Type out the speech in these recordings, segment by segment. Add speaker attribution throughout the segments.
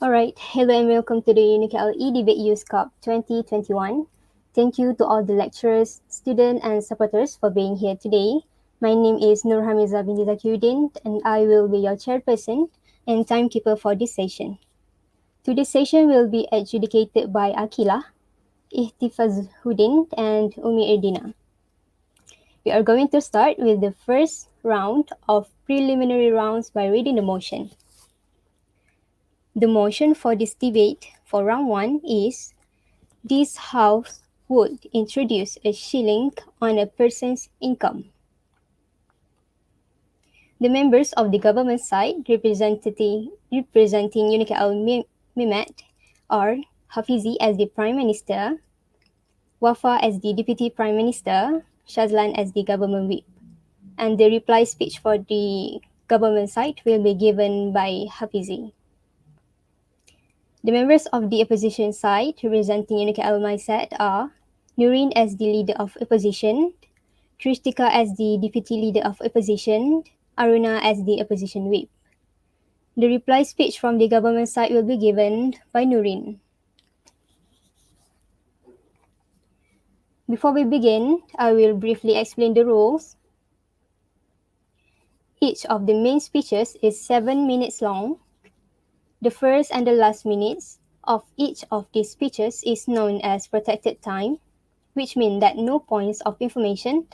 Speaker 1: Alright, hello and welcome to the UNICAL Debate Youth Cup 2021. Thank you to all the lecturers, students, and supporters for being here today. My name is Nur Hamiza binti Zakiuddin, and I will be your chairperson and timekeeper for this session. Today's session will be adjudicated by Akila, Ihtifazuddin, and Umi Erdina. We are going to start with the first round of preliminary rounds by reading the motion. The motion for this debate for round 1 is this House would introduce a ceiling on a person's income. The members of the government side representing Unica Al-Mimet are Hafizi as the Prime Minister, Wafa as the Deputy Prime Minister, Shazlan as the government whip. And the reply speech for the government side will be given by Hafizi. The members of the opposition side representing Unica Al-Maisat are Nurin as the leader of opposition, Tristika as the deputy leader of opposition, Aruna as the opposition whip. The reply speech from the government side will be given by Nurin. Before we begin, I will briefly explain the rules. Each of the main speeches is 7 minutes long. The first and the last minutes of each of these speeches is known as protected time, which means that no points of information,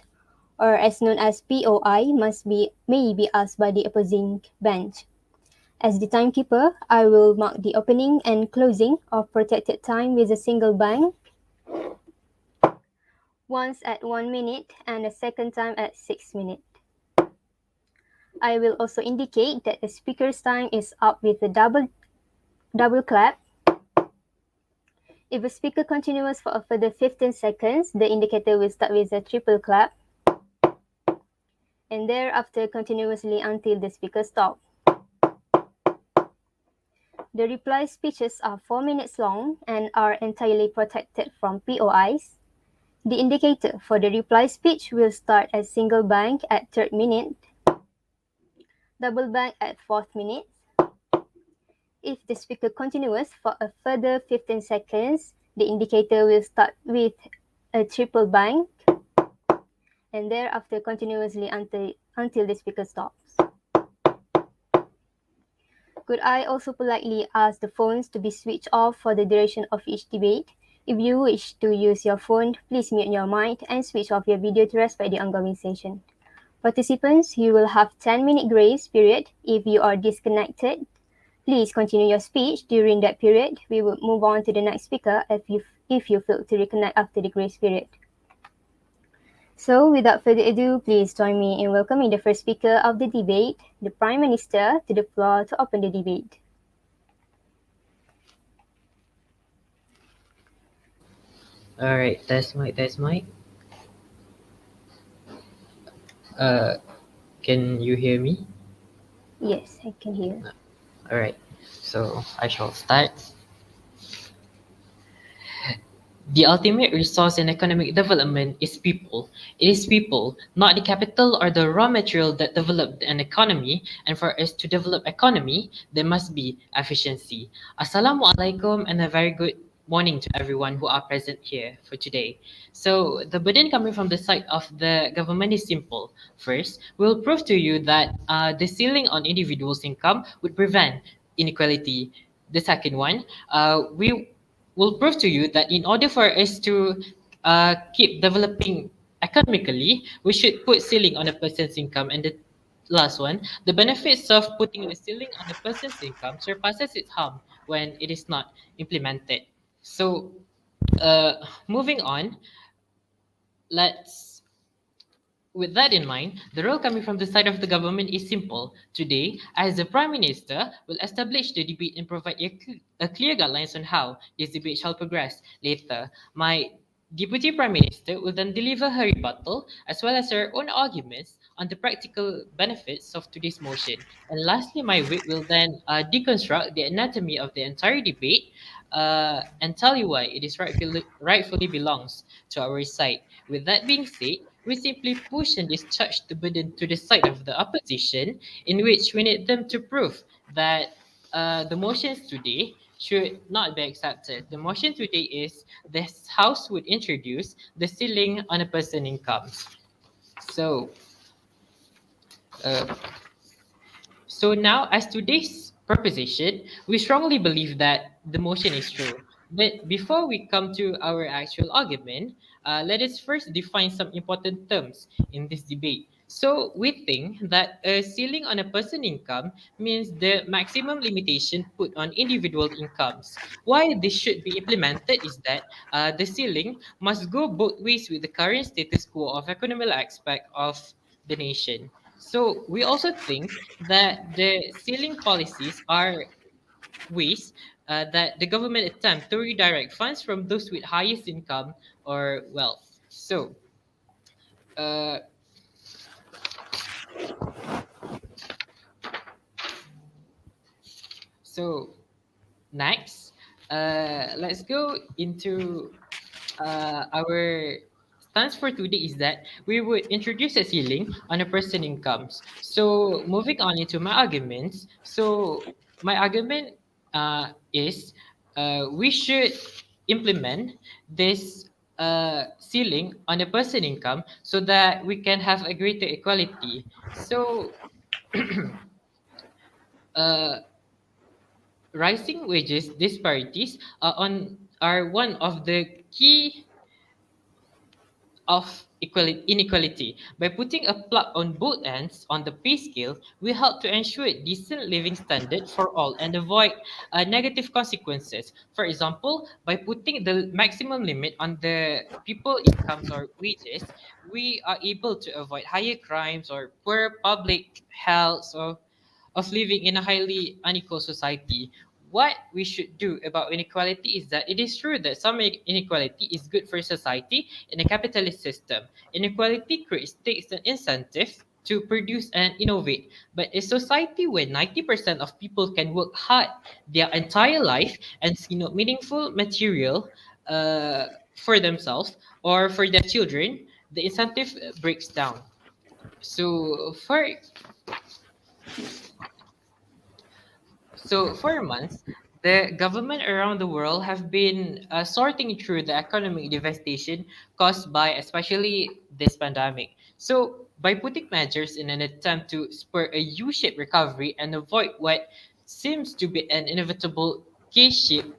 Speaker 1: or as known as POI, may be asked by the opposing bench. As the timekeeper, I will mark the opening and closing of protected time with a single bang, once at 1 minute and a second time at 6 minutes. I will also indicate that the speaker's time is up with a double clap. If a speaker continues for a further 15 seconds, the indicator will start with a triple clap, and thereafter continuously until the speaker stops. The reply speeches are 4 minutes long and are entirely protected from POIs. The indicator for the reply speech will start at single bang at 3rd minute, double bang at 4th minute. If the speaker continues for a further 15 seconds, the indicator will start with a triple bang and thereafter continuously until the speaker stops. Could I also politely ask the phones to be switched off for the duration of each debate? If you wish to use your phone, please mute your mic and switch off your video to respect the ongoing session. Participants, you will have 10-minute grace period if you are disconnected. Please continue your speech during that period. We will move on to the next speaker if you fail to reconnect after the grace period. So without further ado, please join me in welcoming the first speaker of the debate, the Prime Minister, to the floor to open the debate.
Speaker 2: All right, test mic. Can you hear me?
Speaker 1: Yes, I can hear.
Speaker 2: All right, so I shall start. The ultimate resource in economic development is people. It is people, not the capital or the raw material that develop an economy. And for us to develop economy, there must be efficiency. Assalamualaikum and a very good morning to everyone who are present here for today. So the burden coming from the side of the government is simple. First, we'll prove to you that the ceiling on individuals' income would prevent inequality. The second one, we will prove to you that in order for us to keep developing economically, we should put ceiling on a person's income. And the last one, the benefits of putting the ceiling on a person's income surpasses its harm when it is not implemented. So, moving on, let's with that in mind, the role coming from the side of the government is simple. Today, as the Prime Minister will establish the debate and provide a clear guidelines on how this debate shall progress. Later, my Deputy Prime Minister will then deliver her rebuttal as well as her own arguments on the practical benefits of today's motion. And lastly, my whip will then deconstruct the anatomy of the entire debate and tell you why it is rightfully belongs to our side. With that being said, we simply push and discharge the burden to the side of the opposition, in which we need them to prove that the motions today should not be accepted. The motion today is this House would introduce the ceiling on a person income. So, uh, so now, as today's proposition, we strongly believe that the motion is true. But before we come to our actual argument, let us first define some important terms in this debate. So we think that a ceiling on a person income means the maximum limitation put on individual incomes. Why this should be implemented is that the ceiling must go both ways with the current status quo of economic aspect of the nation. So we also think that the ceiling policies are ways that the government attempt to redirect funds from those with highest income or wealth. Uh, so next, let's go into our stance for today is that we would introduce a ceiling on a person incomes. So moving on into my arguments. So my argument is we should implement this ceiling on a person income so that we can have a greater equality. So uh, rising wages disparities are one of the key of inequality. By putting a plug on both ends on the pay scale, we help to ensure decent living standard for all and avoid negative consequences. For example, by putting the maximum limit on the people incomes or wages, we are able to avoid higher crimes or poor public health or of living in a highly unequal society. What we should do about inequality is that it is true that some inequality is good for society in a capitalist system. Inequality creates takes an incentive to produce and innovate. But a society where 90% of people can work hard their entire life and see no meaningful material for themselves or for their children, the incentive breaks down. So for months, the government around the world have been sorting through the economic devastation caused by especially this pandemic. So by putting measures in an attempt to spur a U-shaped recovery and avoid what seems to be an inevitable K-shaped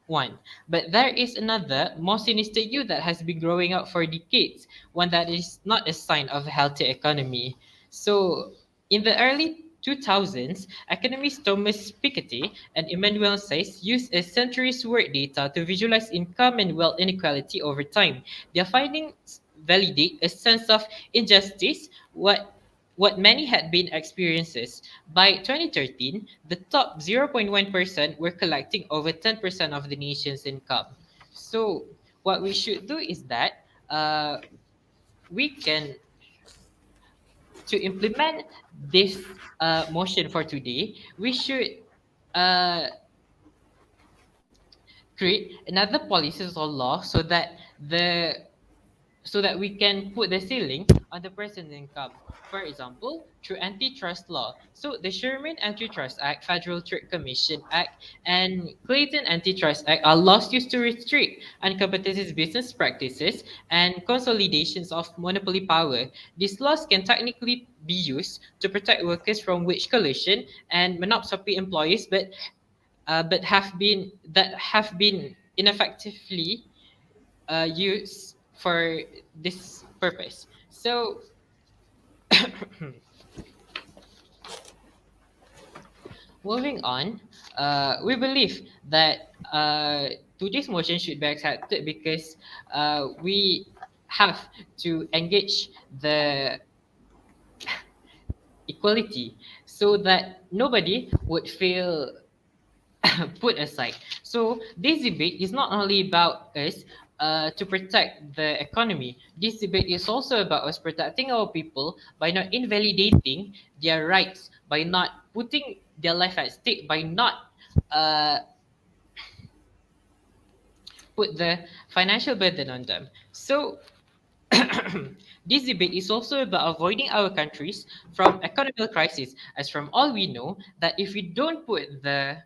Speaker 2: one. But there is another, more sinister U that has been growing out for decades, one that is not a sign of a healthy economy. So, in the early 2000s, economists Thomas Piketty and Emmanuel Says used a century's worth data to visualize income and wealth inequality over time. Their findings validate a sense of injustice, what many had been experiences. By 2013, the top 0.1% were collecting over 10% of the nation's income. So, what we should do is that we can, to implement this motion for today, we should uh, create another policies or law the so that we can put the ceiling on the person's income. For example, through antitrust law. So the Sherman Antitrust Act, Federal Trade Commission Act, and Clayton Antitrust Act are laws used to restrict uncompetitive business practices and consolidations of monopoly power. These laws can technically be used to protect workers from wage collusion and monopoly employees, but have been ineffectively used for this purpose. So, moving on, we believe that today's motion should be accepted because we have to engage the equality so that nobody would feel put aside. So this debate is not only about us to protect the economy. This debate is also about us protecting our people by not invalidating their rights, by not putting their life at stake, by not uh, put the financial burden on them. So This debate is also about avoiding our countries from economic crisis, as from all we know, that if we don't put the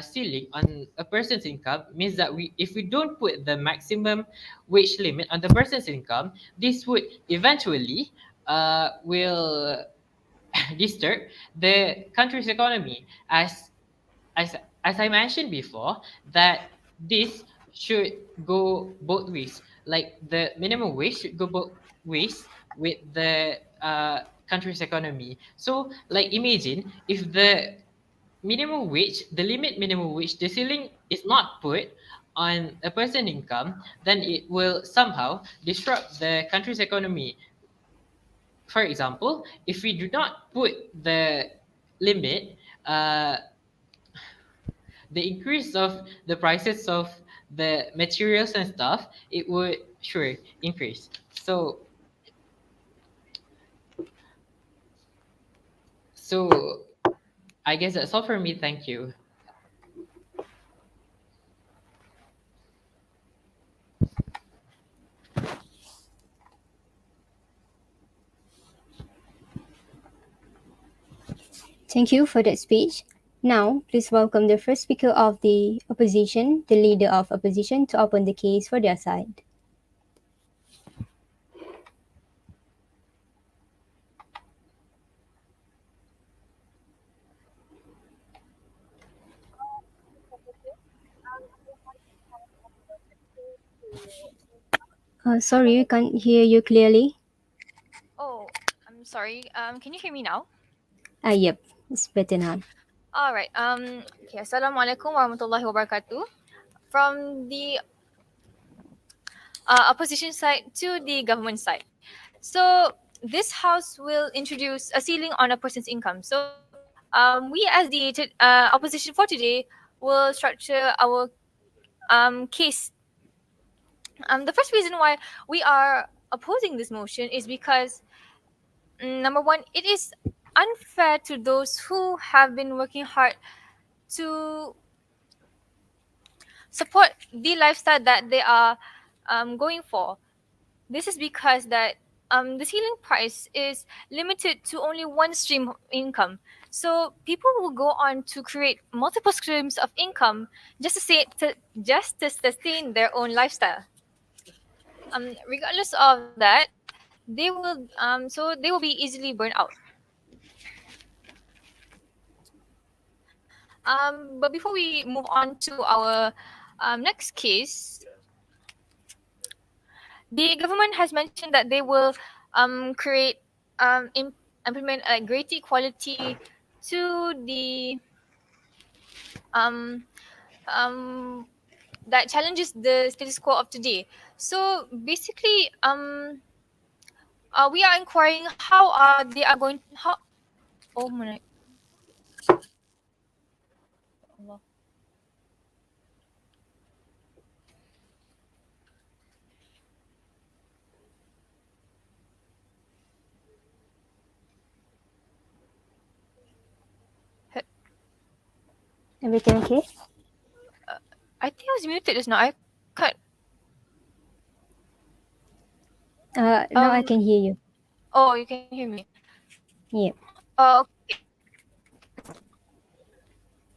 Speaker 2: ceiling on a person's income, means that if we don't put the maximum wage limit on the person's income, this would eventually will disturb the country's economy, as as I mentioned before, that this should go both ways. Like the minimum wage should go both ways with the country's economy. So like imagine if the minimum wage, the limit minimum wage, the ceiling is not put on a person income, then it will somehow disrupt the country's economy. For example, if we do not put the limit, uh, the increase of the prices of the materials and stuff, it would sure increase. So I guess that's all for me. Thank you.
Speaker 1: Thank you for that speech. Now, please welcome the first speaker of the opposition, the leader of opposition, to open the case for their side. Sorry, we can't hear you clearly.
Speaker 3: Oh, I'm sorry. Can you hear me now?
Speaker 1: Yep, it's better now.
Speaker 3: All right. Okay. Assalamualaikum warahmatullahi wabarakatuh. From the opposition side to the government side. So this house will introduce a ceiling on a person's income. So we as the opposition for today will structure our case. The first reason why we are opposing this motion is because number one, it is unfair to those who have been working hard to support the lifestyle that they are going for. This is because that the ceiling price is limited to only one stream of income. So people will go on to create multiple streams of income just to sustain their own lifestyle. Regardless of that, they will be easily burned out. But before we move on to our next case, the government has mentioned that they will create implement greater equality to the um, um, that challenges the status quo of today. So basically, we are inquiring how they are going how. Oh my Allah. He-
Speaker 1: Everything okay?
Speaker 3: I think I was muted just now. I can't.
Speaker 1: Now I can hear you.
Speaker 3: Oh, you can hear me.
Speaker 1: Yep.
Speaker 3: Okay.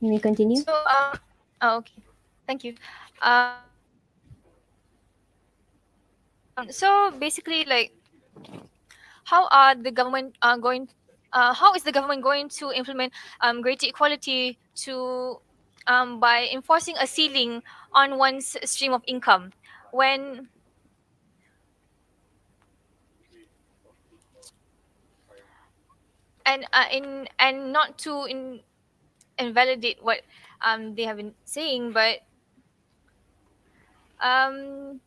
Speaker 1: You may continue.
Speaker 3: So okay. Thank you. So basically, like, how are the government going? How is the government going to implement greater equality to by enforcing a ceiling on one's stream of income when and not to invalidate what they have been saying, but um,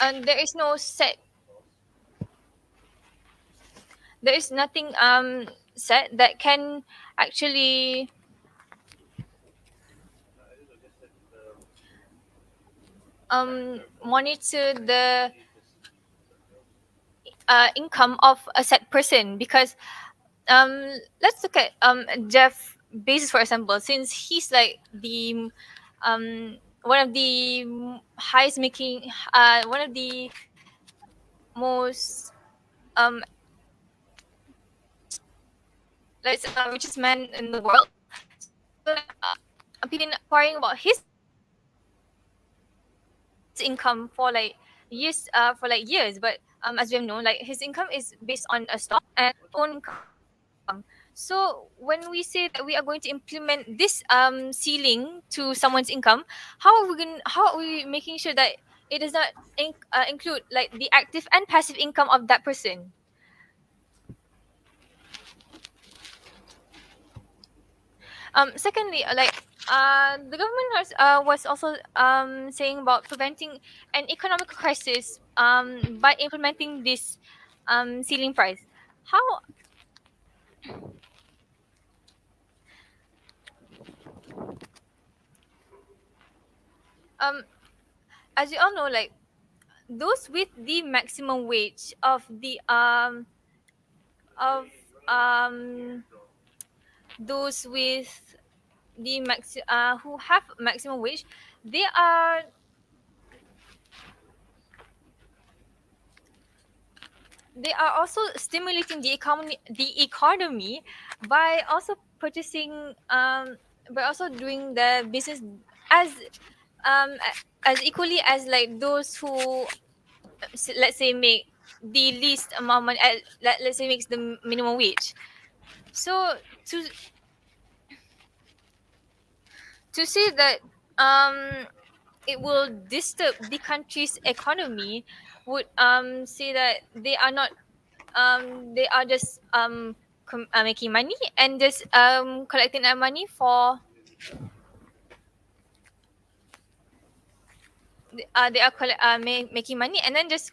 Speaker 3: and there is nothing set that can actually monitor the income of a set person because let's look at Jeff Bezos for example, since he's like the one of the highest making one of the most um like richest man in the world. So like people been inquiring about his income for like years for like years, but as we have known, like his income is based on a stock and own income. So when we say that we are going to implement this ceiling to someone's income, how are we making sure that it does not include like the active and passive income of that person? Secondly, the government was also saying about preventing an economic crisis by implementing this ceiling price. How um as you all know, like those with the maximum wage of um those with the who have maximum wage, they are they are also stimulating the economy by also purchasing by also doing the business as as equally as like those who let's say make the least amount of money, let's say makes the minimum wage. So to say that it will disturb the country's economy would say that they are just making money and just collecting that money for they are making money and then just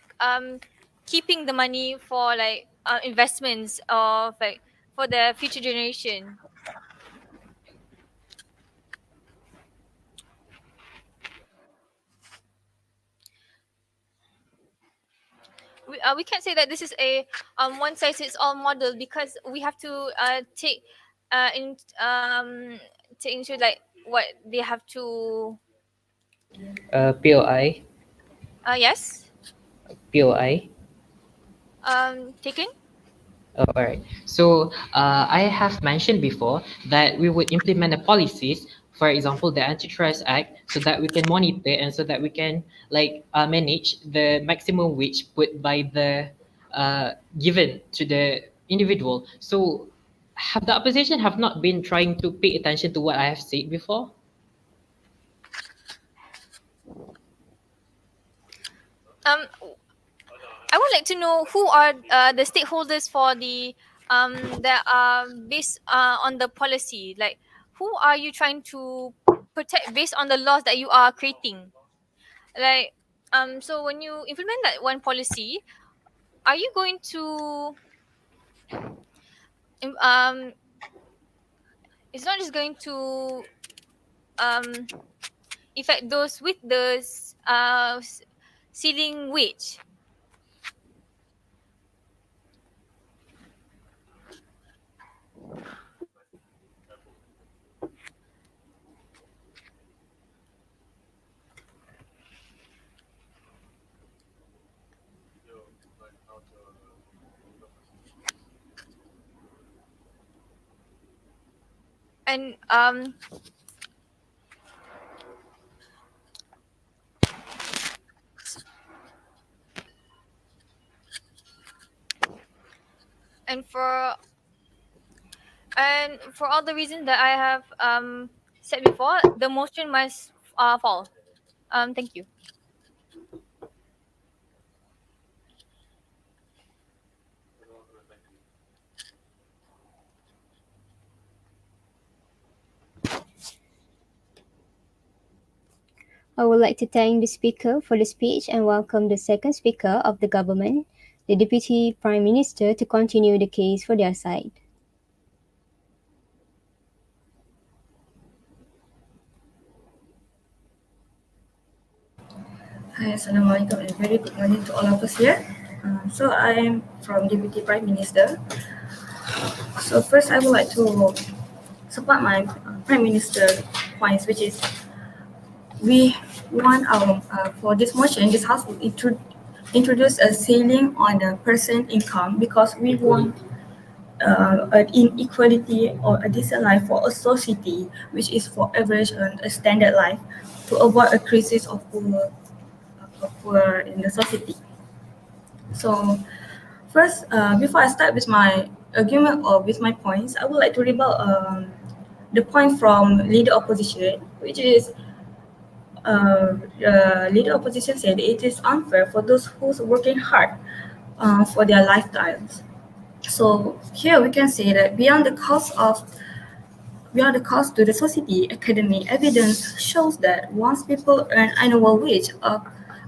Speaker 3: keeping the money for like investments of like for the future generation. We can't say that this is a one size fits all model because we have to in take into like what they have to
Speaker 2: POI,
Speaker 3: yes
Speaker 2: POI.
Speaker 3: taken.
Speaker 2: Oh, all right. So I have mentioned before that we would implement the policies, for example, the Antitrust Act, so that we can monitor and so that we can manage the maximum wage put by the given to the individual. So have the opposition have not been trying to pay attention to what I have said before?
Speaker 3: um I would like to know who are the stakeholders for the that are based on the policy. Like, who are you trying to protect based on the laws that you are creating? Like, so when you implement that one policy, are you going to um, it's not just going to um affect those with the ceiling wage. And and for all the reasons that I have said before, the motion must fall. Thank you.
Speaker 1: I would like to thank the speaker for the speech and welcome the second speaker of the government, the Deputy Prime Minister, to continue the case for their side.
Speaker 4: Hi, Assalamualaikum and very good morning to all of us here. So I am from Deputy Prime Minister. So first, I would like to support my Prime Minister points, which is we want our for this motion, this House will introduce a ceiling on the person income because we want an inequality or a decent life for a society, which is for average and a standard life, to avoid a crisis of poor in the society. So first, before I start with my argument or with my points, I would like to rebut the point from leader opposition, which is leader opposition said it is unfair for those who's working hard for their lifetimes. So here we can say that beyond the cost to the society, academic evidence shows that once people earn annual wage of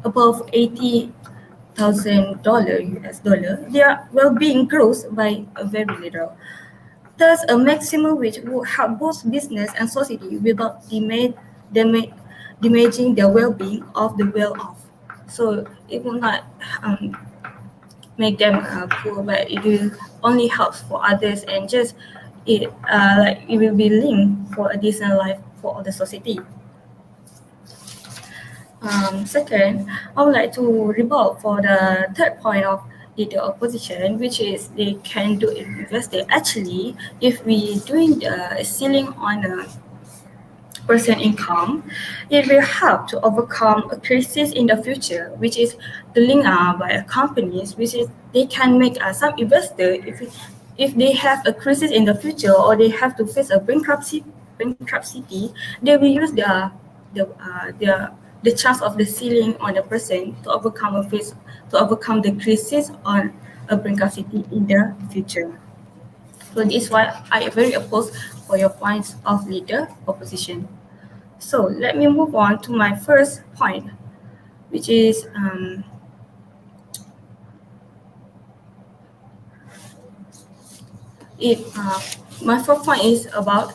Speaker 4: above $80,000 US dollar, their well-being grows by a very little. Thus, a maximum wage would help both business and society without dama- damaging the well-being of the well-off. So it will not make them poor, but it will only helps for others and just it will be linked for a decent life for all the society. Second, I would like to rebut for the third point of the opposition, which is they can do investing. Actually, if we doing the ceiling on a person income, it will help to overcome a crisis in the future, which is the link by companies, which is they can make some investor if they have a crisis in the future or they have to face a bankruptcy, they will use the chance of the ceiling on the person to overcome the crisis on a bankruptcy in the future. So this is why I very opposed for your points of leader opposition. So let me move on to my first point, which is it. My first point is about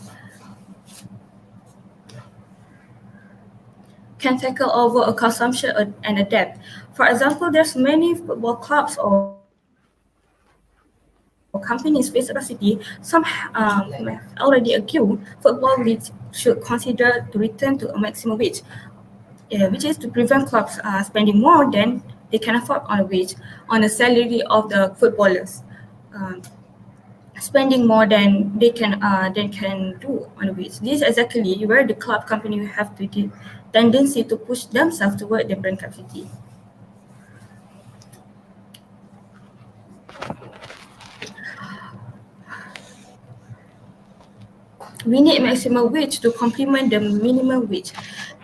Speaker 4: can tackle over a consumption and a debt. For example, there's many football clubs or companies based across the city. Some already accused football leagues should consider to return to a maximum wage, which is to prevent clubs spending more than they can afford on a salary of the footballers. Um, Spending more than they can do on a wage. This is exactly where the club company will have the tendency to push themselves toward the bankruptcy. We need maximum wage to complement the minimum wage.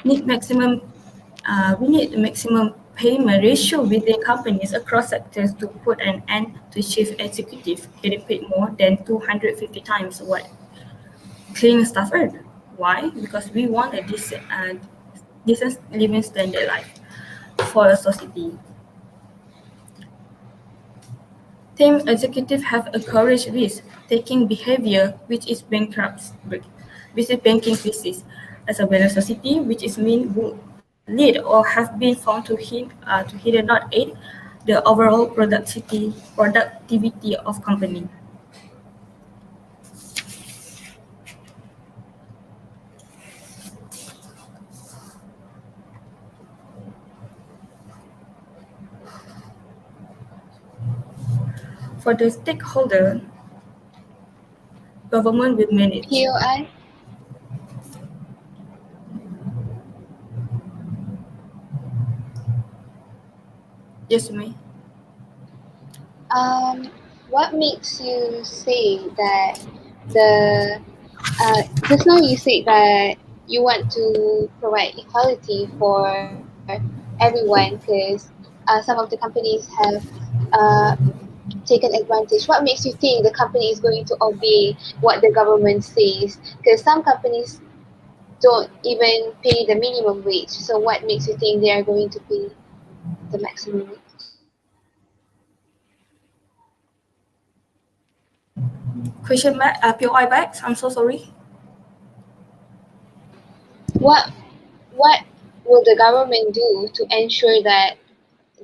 Speaker 4: Need maximum we need maximum payment ratio within companies across sectors to put an end to chief executive getting paid more than 250 times what clean staff earn. Why? Because we want a decent living standard life for a society. Team executives have encouraged risk-taking behavior, which is banking crisis, as a better society, which is mean would lead or have been found to either not aid the overall productivity of company. For the stakeholder, government will manage.
Speaker 1: POI.
Speaker 4: Yes, me.
Speaker 1: Um, what makes you say that the just now you said that you want to provide equality for everyone because some of the companies have uh, taken advantage. What makes you think the company is going to obey what the government says? Because some companies don't even pay the minimum wage. So what makes you think they are going to pay the maximum wage?
Speaker 4: Question back, POI back. I'm so sorry.
Speaker 1: What what will the government do to ensure that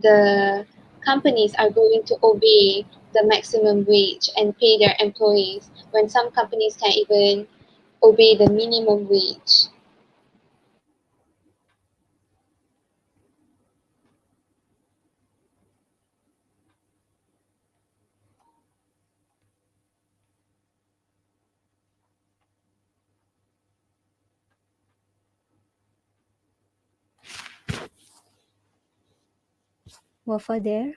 Speaker 1: the companies are going to obey
Speaker 5: the maximum wage and pay their employees when some companies can't even obey the minimum wage.
Speaker 1: Wafa there?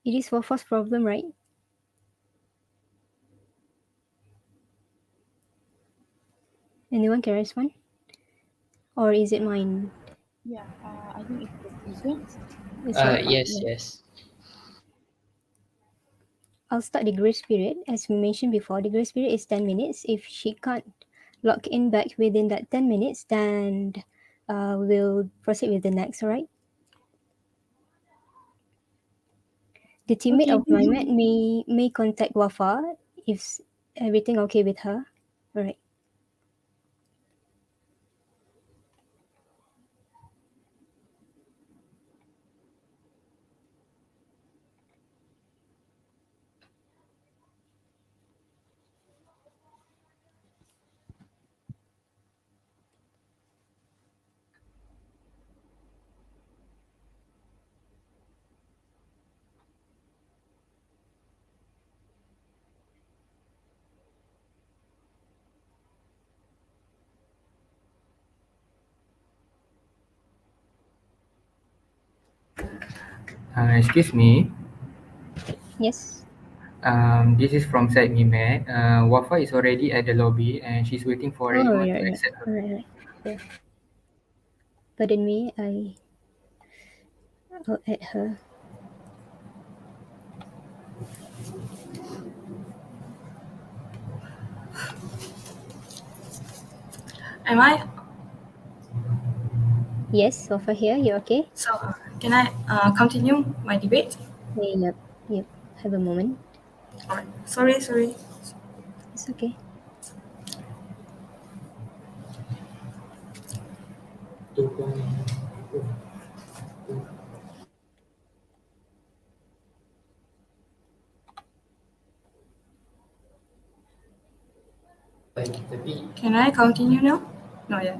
Speaker 1: It is Wafa's problem, right? Anyone can respond? Or is it mine?
Speaker 6: Yeah, I think it's Udyc.
Speaker 1: It's Wafa.
Speaker 2: Yes,
Speaker 1: Yeah.
Speaker 2: yes.
Speaker 1: I'll start the grace period. As we mentioned before, the grace period is 10 minutes. If she can't log in back within that 10 minutes, then we'll proceed with the next, alright? The teammate
Speaker 6: Okay,
Speaker 1: of Maimet may contact Wafa if everything okay with her. Alright.
Speaker 7: Excuse me.
Speaker 1: Yes.
Speaker 7: This is from side Mimet. Wafa is already at the lobby and she's waiting for
Speaker 1: Oh,
Speaker 7: anyone
Speaker 1: right,
Speaker 7: to
Speaker 1: right,
Speaker 7: accept her.
Speaker 1: right, right. Yeah. Pardon me, I'll add her.
Speaker 4: Am I?
Speaker 1: Yes, Wafa here. You okay?
Speaker 4: So, can I continue my debate?
Speaker 1: Hey, yep, yep. Have a moment.
Speaker 4: Alright. Sorry.
Speaker 1: It's okay.
Speaker 4: Can I continue now? No, yeah.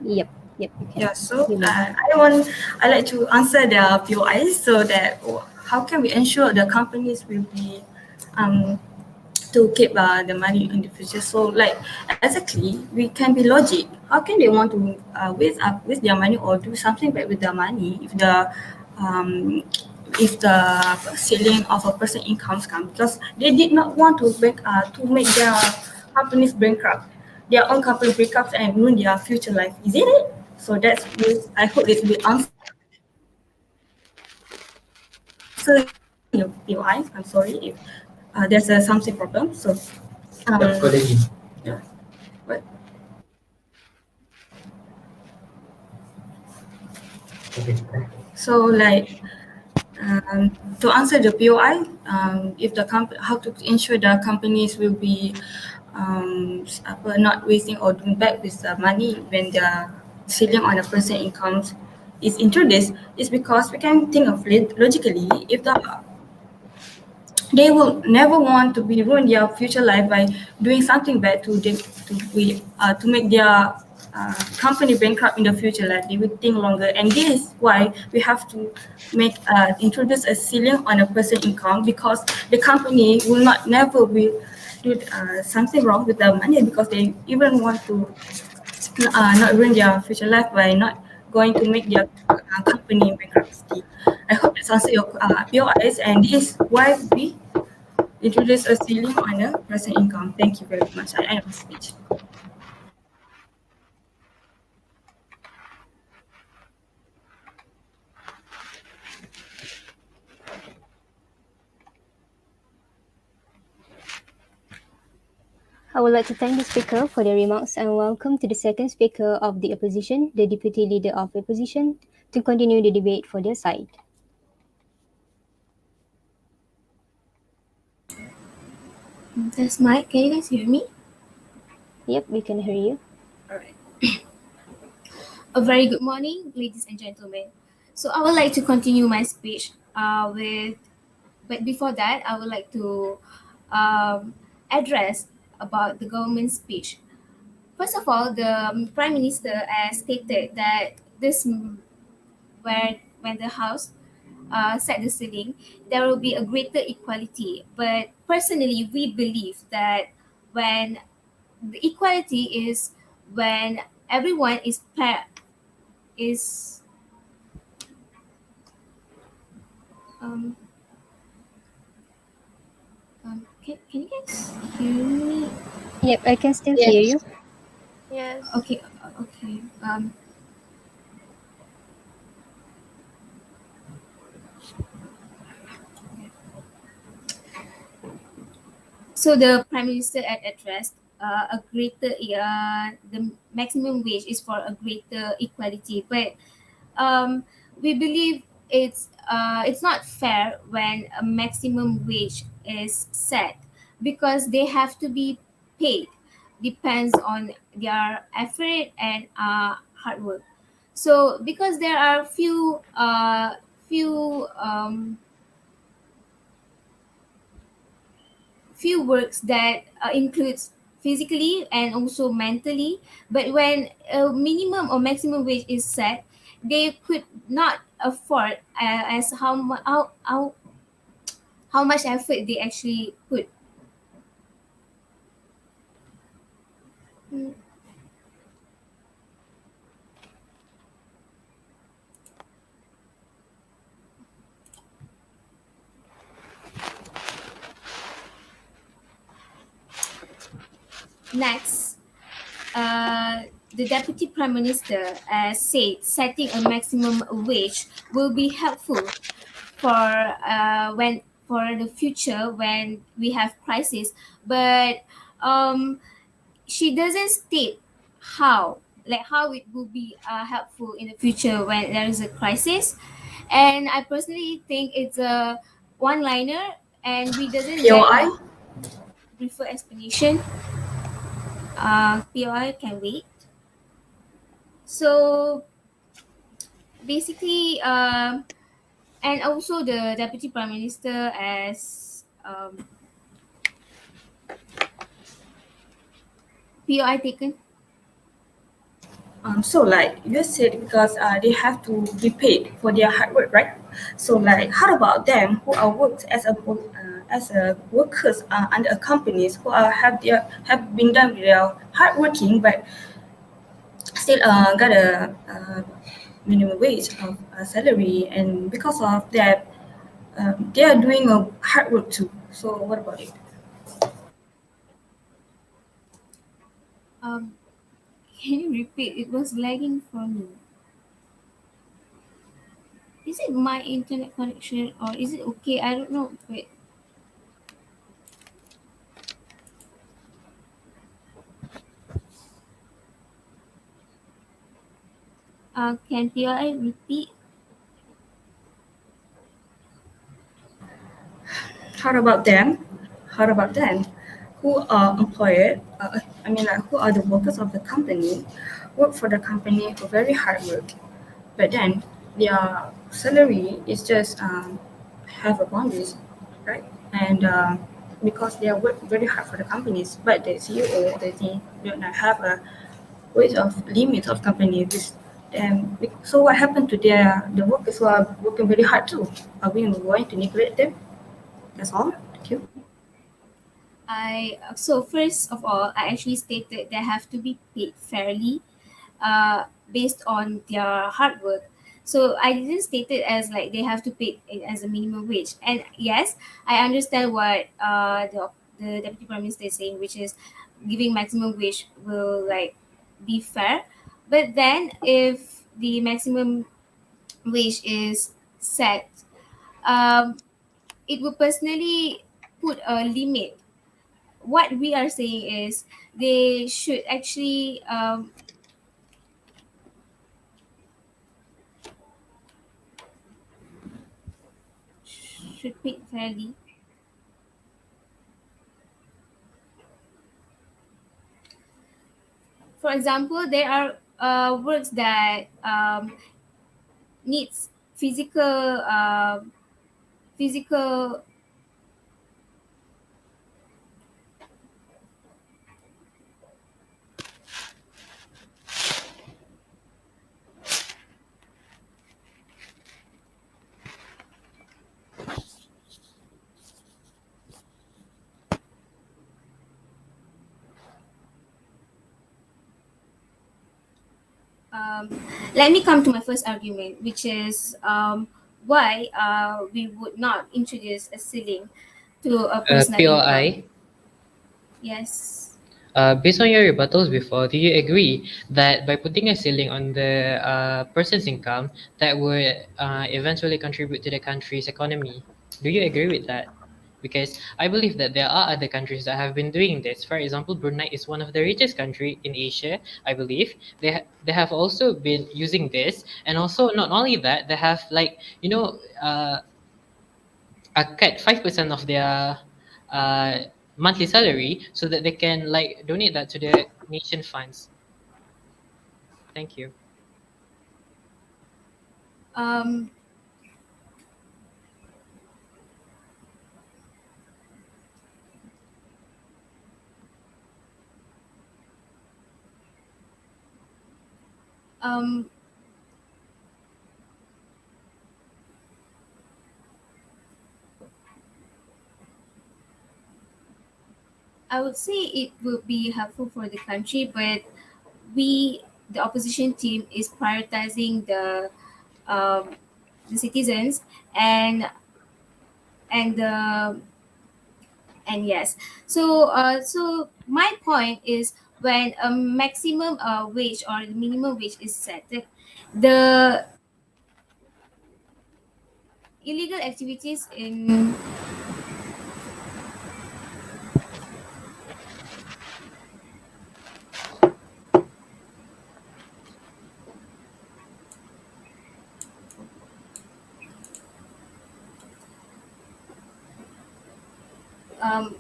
Speaker 1: Yep, yep, you can.
Speaker 4: Yeah, so
Speaker 1: You may.
Speaker 4: I like to answer the POI so that how can we ensure the companies will be to keep the money in the future. So like exactly we can be logic. How can they want to waste their money or do something back with their money um, if the ceiling of a person incomes come because they did not want to make their companies bankrupt, their own company bankrupt and ruin their future life, isn't it? So that's I hope it will answer your POI. I'm sorry if there's something problem. So yeah, what? So like to answer the POI, if how to ensure the companies will be not wasting or doing back with the money when the ceiling on a person incomes is introduced, is because we can think of it logically. If they will never want to be ruin their future life by doing something bad to make their company bankrupt in the future life. They will think longer, and this is why we have to introduce a ceiling on a person income because the company will not never will do something wrong with the money because they even want to not ruin their future life by not going to make their company bankruptcy. I hope this answers your eyes, and this is why we introduce a ceiling on a present income. Thank you very much. I end my speech.
Speaker 1: I would like to thank the speaker for their remarks and welcome to the second speaker of the opposition, the deputy leader of opposition, to continue the debate for their side.
Speaker 8: That's Mike. Can you guys hear me?
Speaker 1: Yep, we can hear you.
Speaker 8: Alright. A very good morning, ladies and gentlemen. So I would like to continue my speech but before that, I would like to address about the government speech. First of all, the Prime Minister has stated that when the House set the ceiling, there will be a greater equality. But personally, we believe that when the equality is when everyone is is um, can you guys hear me?
Speaker 1: Yep, I can still hear
Speaker 5: Yes.
Speaker 1: you.
Speaker 3: Yes.
Speaker 8: Okay. So the Prime Minister had addressed a greater the maximum wage is for a greater equality, but um, we believe it's not fair when a maximum wage is set because they have to be paid depends on their effort and hard work. So because there are few few works that includes physically and also mentally, but when a minimum or maximum wage is set, they could not afford as how much effort they actually put. Mm, Next, the Deputy Prime Minister said setting a maximum wage will be helpful for when for the future when we have crisis, but um, she doesn't state how how it will be helpful in the future when there is a crisis. And I personally think it's a one liner and we doesn't get
Speaker 4: POI.
Speaker 8: a briefer explanation. POI can wait. So basically and also the deputy prime minister as POI taken.
Speaker 4: So like you said, because they have to be paid for their hard work, right? So like, how about them who are worked as a workers under companies who have been done with their hard working, but still got a minimum wage of salary, and because of that, they are doing a hard work too. So what about it?
Speaker 8: um can you repeat? It was lagging for me. Is it my internet connection or is it okay? I don't know. Wait. Can POI repeat?
Speaker 4: How about them? How about them who are employed? Who are the workers of the company, work for the company for very hard work, but then their salary is just have a bonus, right? And because they are work very hard for the companies, but the CEO, the thing, do not have a wage of limit of company. So what happened to the workers who are working very hard too? Are we going to neglect them? That's all. Thank you.
Speaker 8: I so first of all, I actually stated they have to be paid fairly, based on their hard work. So I didn't state it as like they have to pay it as a minimum wage. And yes, I understand what the deputy prime minister is saying, which is giving maximum wage will like be fair. But then if the maximum wage is set, um, it will personally put a limit. What we are saying is they should actually should pay fairly. For example, there are works that needs physical. Um, Let me come to my first argument, which is why we would not introduce a ceiling to a personal income.
Speaker 2: POI,
Speaker 8: Yes.
Speaker 2: based on your rebuttals before, do you agree that by putting a ceiling on the person's income, that would eventually contribute to the country's economy? Do you agree with that? Because I believe that there are other countries that have been doing this. For example, Brunei is one of the richest country in Asia, I believe. They have also been using this, and also not only that, they have like cut 5% of their uh, monthly salary so that they can like donate that to the nation funds. Thank you.
Speaker 8: Um, um, I would say it would be helpful for the country, but we, the opposition team, is prioritizing um, the citizens and and the and yes. So my point is when a maximum wage or the minimum wage is set, the illegal activities in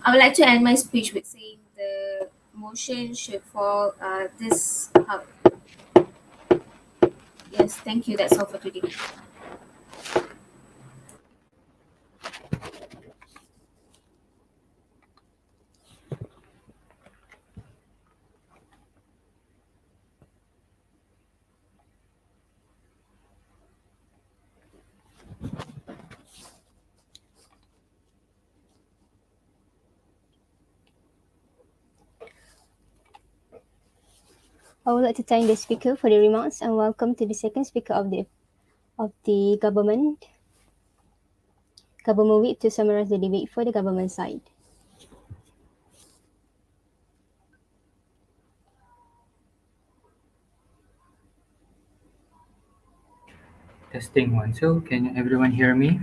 Speaker 8: I would like to end my speech with saying the motion should fall this out. Yes, thank you. That's all for today.
Speaker 1: I would like to thank the speaker for the remarks and welcome to the second speaker of the government week to summarize the debate for the government side.
Speaker 7: Testing one. So, can everyone hear me?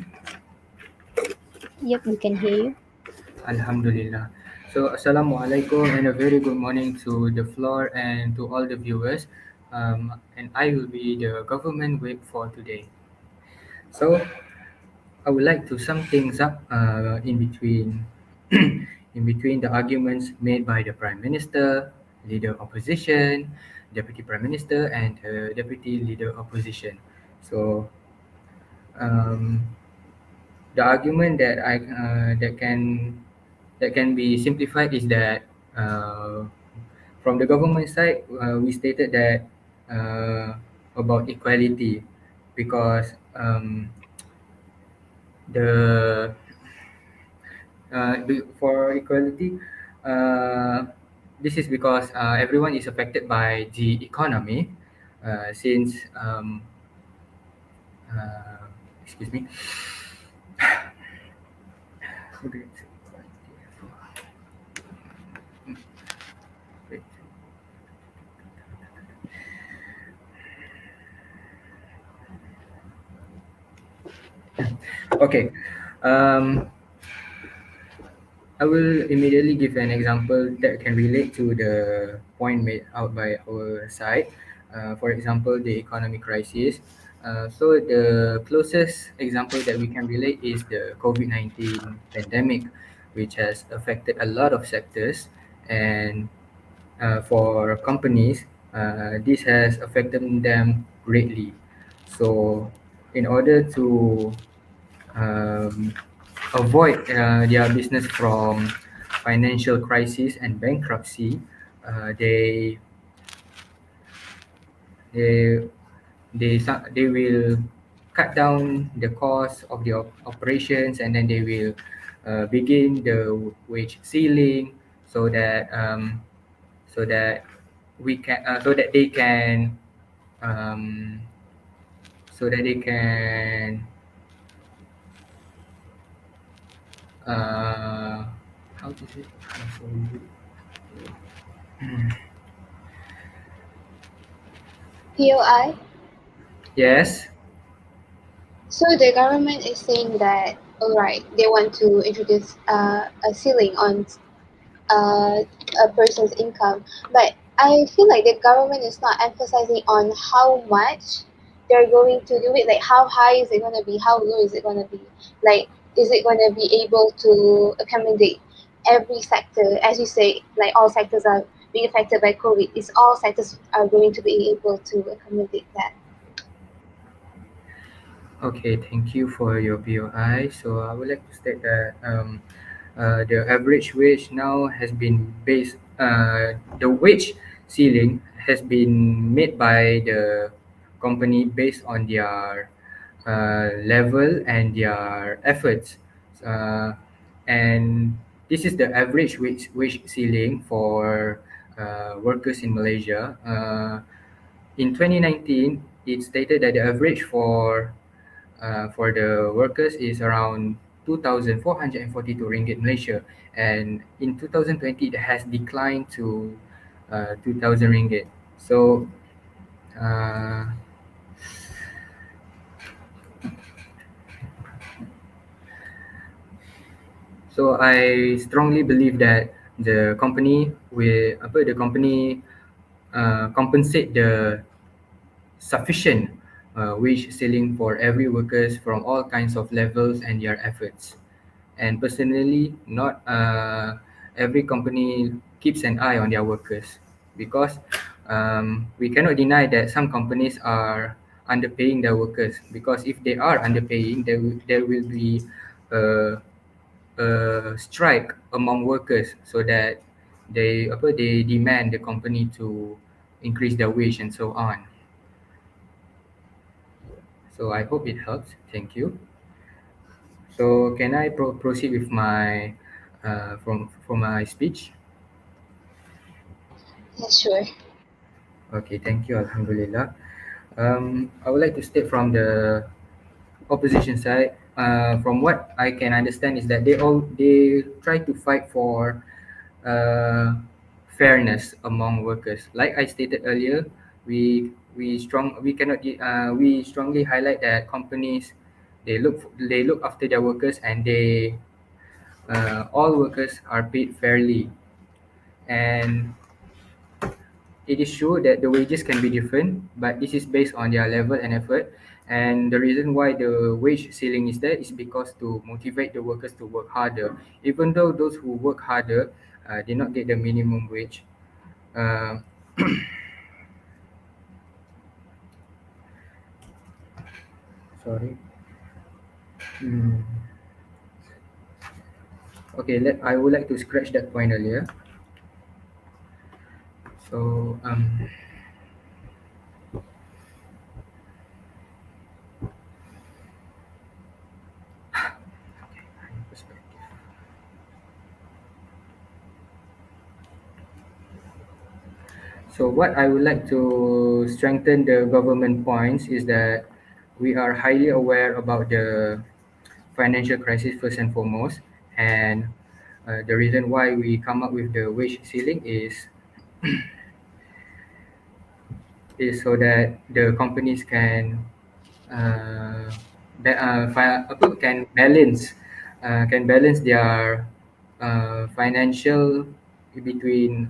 Speaker 1: Yep, we can hear you.
Speaker 7: Alhamdulillah. So, Assalamualaikum and a very good morning to the floor and to all the viewers. And I will be the government whip for today. So, I would like to sum things up in between in between the arguments made by the Prime Minister, Leader Opposition, Deputy Prime Minister, and Deputy Leader Opposition. So, um, the argument that can be simplified is that from the government side, we stated that about equality because the for equality, this is because everyone is affected by the economy since uh, excuse me. Okay. Um, I will immediately give an example that can relate to the point made out by our side. For example, the economic crisis. So the closest example that we can relate is the COVID-19 pandemic, which has affected a lot of sectors. And for companies, this has affected them greatly. So in order to um, avoid their business from financial crisis and bankruptcy, they they they will cut down the cost of the operations, and then they will begin the wage ceiling so that so that we can so that they can um, so that they can uh, how to say, sorry.
Speaker 5: POI.
Speaker 7: Yes.
Speaker 5: So the government is saying that, all right, they want to introduce a ceiling on uh, a person's income, but I feel like the government is not emphasizing on how much they're going to do it. Like, how high is it going to be? How low is it going to be? Like, is it going to be able to accommodate every sector? As you say, like all sectors are being affected by COVID. Is all sectors are going to be able to accommodate that?
Speaker 7: Okay, thank you for your POI. So I would like to state that the average wage now has been based, the wage ceiling has been made by the company based on their level and their efforts. Uh, and this is the average wage ceiling for workers in Malaysia. In 2019, it stated that the average for the workers is around 2,442 ringgit Malaysia, and in 2020 it has declined to 2,000 ringgit. So uh, so I strongly believe that the company compensate the sufficient wage ceiling for every workers from all kinds of levels and their efforts. And personally, not every company keeps an eye on their workers, because we cannot deny that some companies are underpaying their workers, because if they are underpaying, there will be a, a strike among workers, so that they demand the company to increase their wage and so on. So I hope it helps. Thank you. So can I proceed with my from my speech?
Speaker 5: Yeah, sure.
Speaker 7: Okay, thank you. Alhamdulillah. I would like to state from the opposition side. From what I can understand is that they try to fight for uh, fairness among workers. Like I stated earlier, we cannot we strongly highlight that companies, they look after their workers, and they all workers are paid fairly. And it is true that the wages can be different, but this is based on their level and effort. And the reason why the wage ceiling is there is because to motivate the workers to work harder. Even though those who work harder did not get the minimum wage. Uh, sorry. Hmm. Okay, I would like to scratch that point earlier. So so what I would like to strengthen the government points is that We are highly aware about the financial crisis first and foremost, and the reason why we come up with the wage ceiling is so that the companies uh, can balance their financial between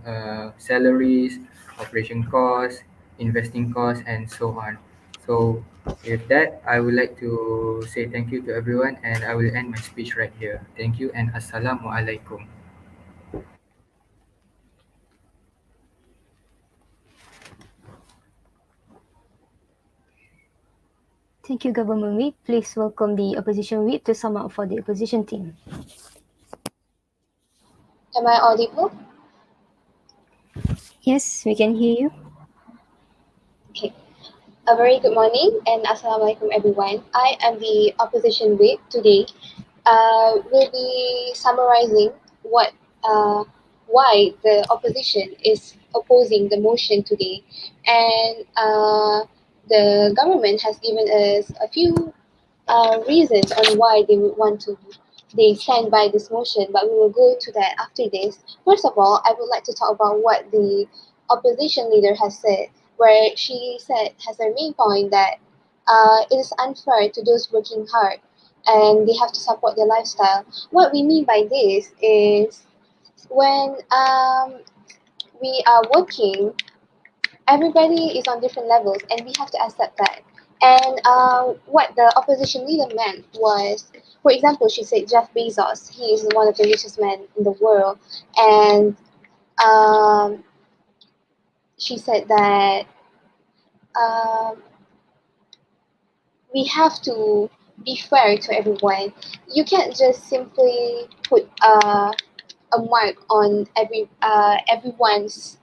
Speaker 7: salaries, operation costs, investing costs, and so on. So with that, I would like to say thank you to everyone, and I will end my speech right here. Thank you, and assalamu alaikum.
Speaker 1: Thank you, Government Whip. Please welcome the Opposition Whip to sum up for the opposition team.
Speaker 5: Am I audible?
Speaker 1: Yes, we can hear you.
Speaker 5: Okay. A very good morning and assalamualaikum everyone. I am the opposition whip today. Will be summarizing what why the opposition is opposing the motion today, and the government has given us a few reasons on why they would want to they stand by this motion, but we will go to that after this. First of all, I would like to talk about what the opposition leader has said, where she said has her main point that it is unfair to those working hard and they have to support their lifestyle. What we mean by this is when we are working, everybody is on different levels and we have to accept that. And what the opposition leader meant was, for example, she said Jeff Bezos, he is one of the richest men in the world, and um, she said that um, we have to be fair to everyone. You can't just simply put a mark on everyone's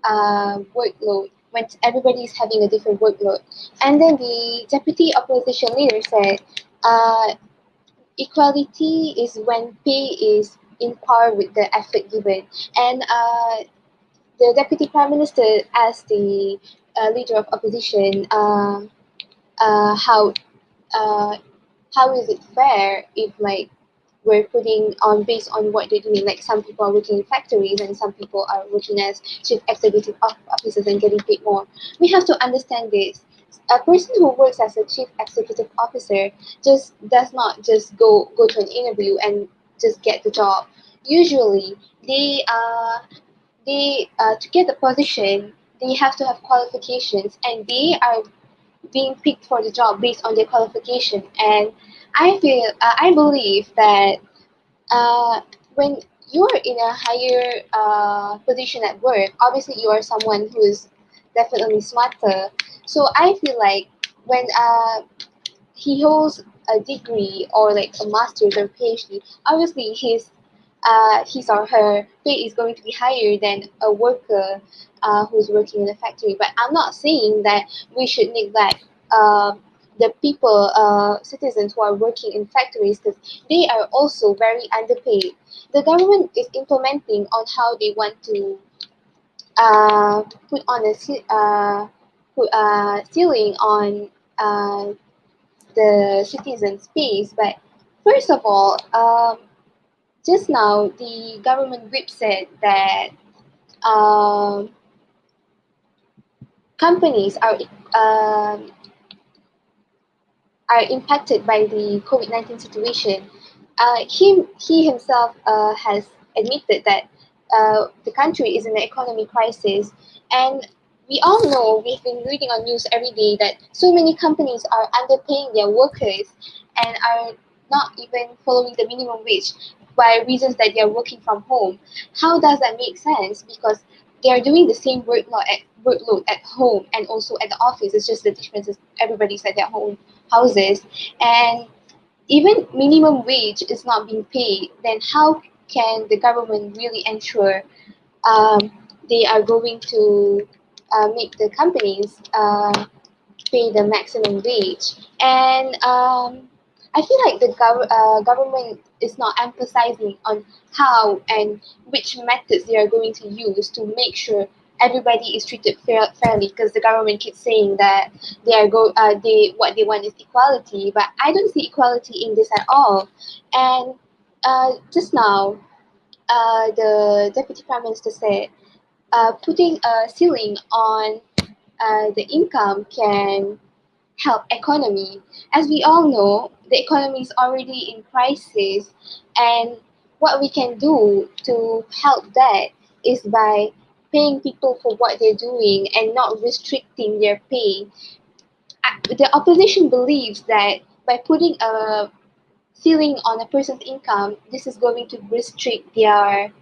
Speaker 5: workload when everybody is having a different workload. And then the deputy opposition leader said, equality is when pay is in par with the effort given. And the deputy prime minister asked the leader of opposition how uh, how is it fair if like we're putting on based on what they're doing. Like some people are working in factories and some people are working as chief executive officers and getting paid more. We have to understand this. A person who works as a chief executive officer just does not just go to an interview and just get the job. Usually, they to get the position, they have to have qualifications, and they are being picked for the job based on their qualification. And I believe that when you're in a higher position at work, obviously you are someone who is definitely smarter. So I feel like when he holds a degree or like a master's or PhD, obviously his or her pay is going to be higher than a worker who's working in a factory. But I'm not saying that we should neglect the people, citizens who are working in factories, because they are also very underpaid. The government is implementing on how they want to uh, put on a put a ceiling on the citizens' pays. But first of all, just now the government whip said that um, companies um, are impacted by the COVID-19 situation. He himself has admitted that the country is in an economic crisis, and we all know we've been reading on news every day that so many companies are underpaying their workers and are not even following the minimum wage by reasons that they are working from home. How does that make sense? Because they are doing the same workload at home and also at the office. It's just the difference is everybody's at their own houses, and even minimum wage is not being paid, then how can the government really ensure um, they are going to make the companies pay the maximum wage? And I feel like the government is not emphasizing on how and which methods they are going to use to make sure everybody is treated fairly, because the government keeps saying that they what they want is equality, but I don't see equality in this at all. And just now, the deputy prime minister said putting a ceiling on the income can help economy. As we all know, the economy is already in crisis, and what we can do to help that is by paying people for what they're doing and not restricting their pay. The opposition believes that by putting a ceiling on a person's income, this is going to restrict their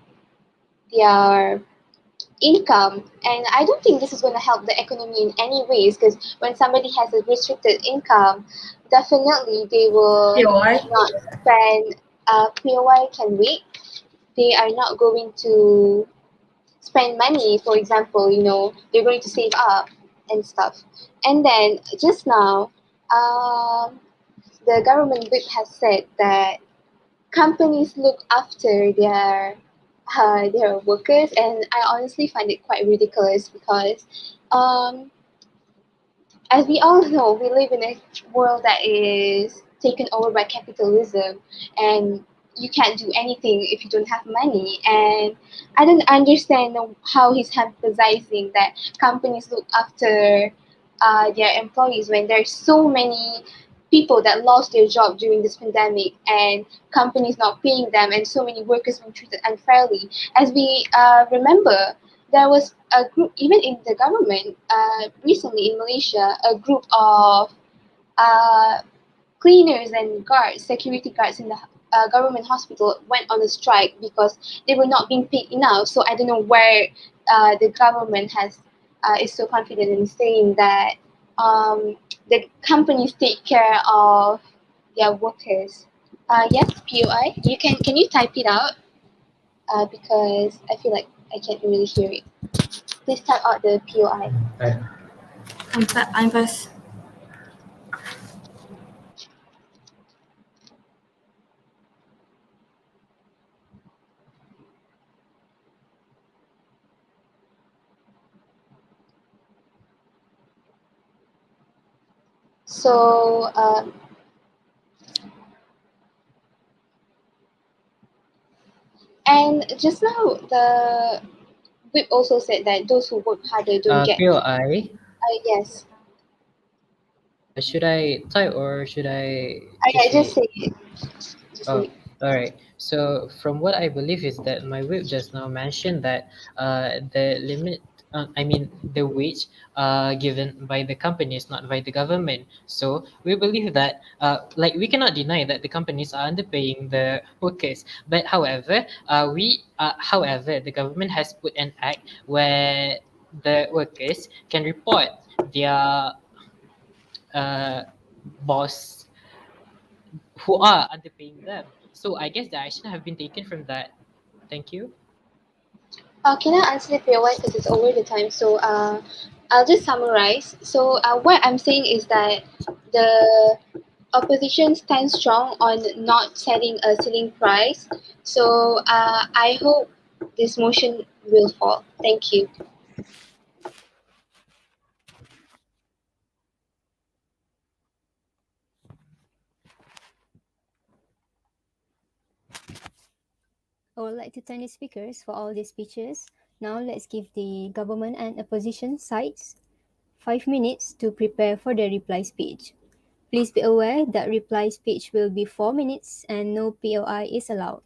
Speaker 5: income, and I don't think this is going to help the economy in any ways, because when somebody has a restricted income, definitely they will
Speaker 4: POI.
Speaker 5: not spend. POI can wait. They are not going to spend money. For example, they're going to save up and stuff. And then just now, the government whip has said that companies look after their workers, and I honestly find it quite ridiculous, because um, as we all know, we live in a world that is taken over by capitalism, and you can't do anything if you don't have money. And I don't understand how he's emphasizing that companies look after their employees when there's so many people that lost their job during this pandemic, and companies not paying them, and so many workers being treated unfairly. As we remember, there was a group, even in the government, recently in Malaysia, a group of uh, cleaners and guards, security guards in the government hospital went on a strike because they were not being paid enough. So I don't know where the government is so confident in saying that um, the companies take care of their workers. Yes, POI. Can you type it out? Because I feel like I can't really hear it. Please type out the POI.
Speaker 7: Right.
Speaker 4: I'm first.
Speaker 5: So and just now the whip also said that those who work harder don't get.
Speaker 2: POI,
Speaker 5: Yes.
Speaker 2: should I type or should I just
Speaker 5: I just
Speaker 2: say?
Speaker 5: say it. Just say
Speaker 2: Oh,
Speaker 5: it.
Speaker 2: all right. So from what I believe is that my whip just now mentioned that the limit, I mean the wage given by the companies, not by the government. So we believe that, like we cannot deny that the companies are underpaying the workers. But however, the government has put an act where the workers can report their uh, boss who are underpaying them. So I guess the action have been taken from that. Thank you.
Speaker 5: Can I answer the POI because it's over the time? So I'll just summarize. So what I'm saying is that the opposition stands strong on not setting a ceiling price. So I hope this motion will fall. Thank you.
Speaker 1: I would like to thank the speakers for all these speeches. Now let's give the government and opposition sides 5 minutes to prepare for the reply speech. Please be aware that reply speech will be 4 minutes and no POI is allowed.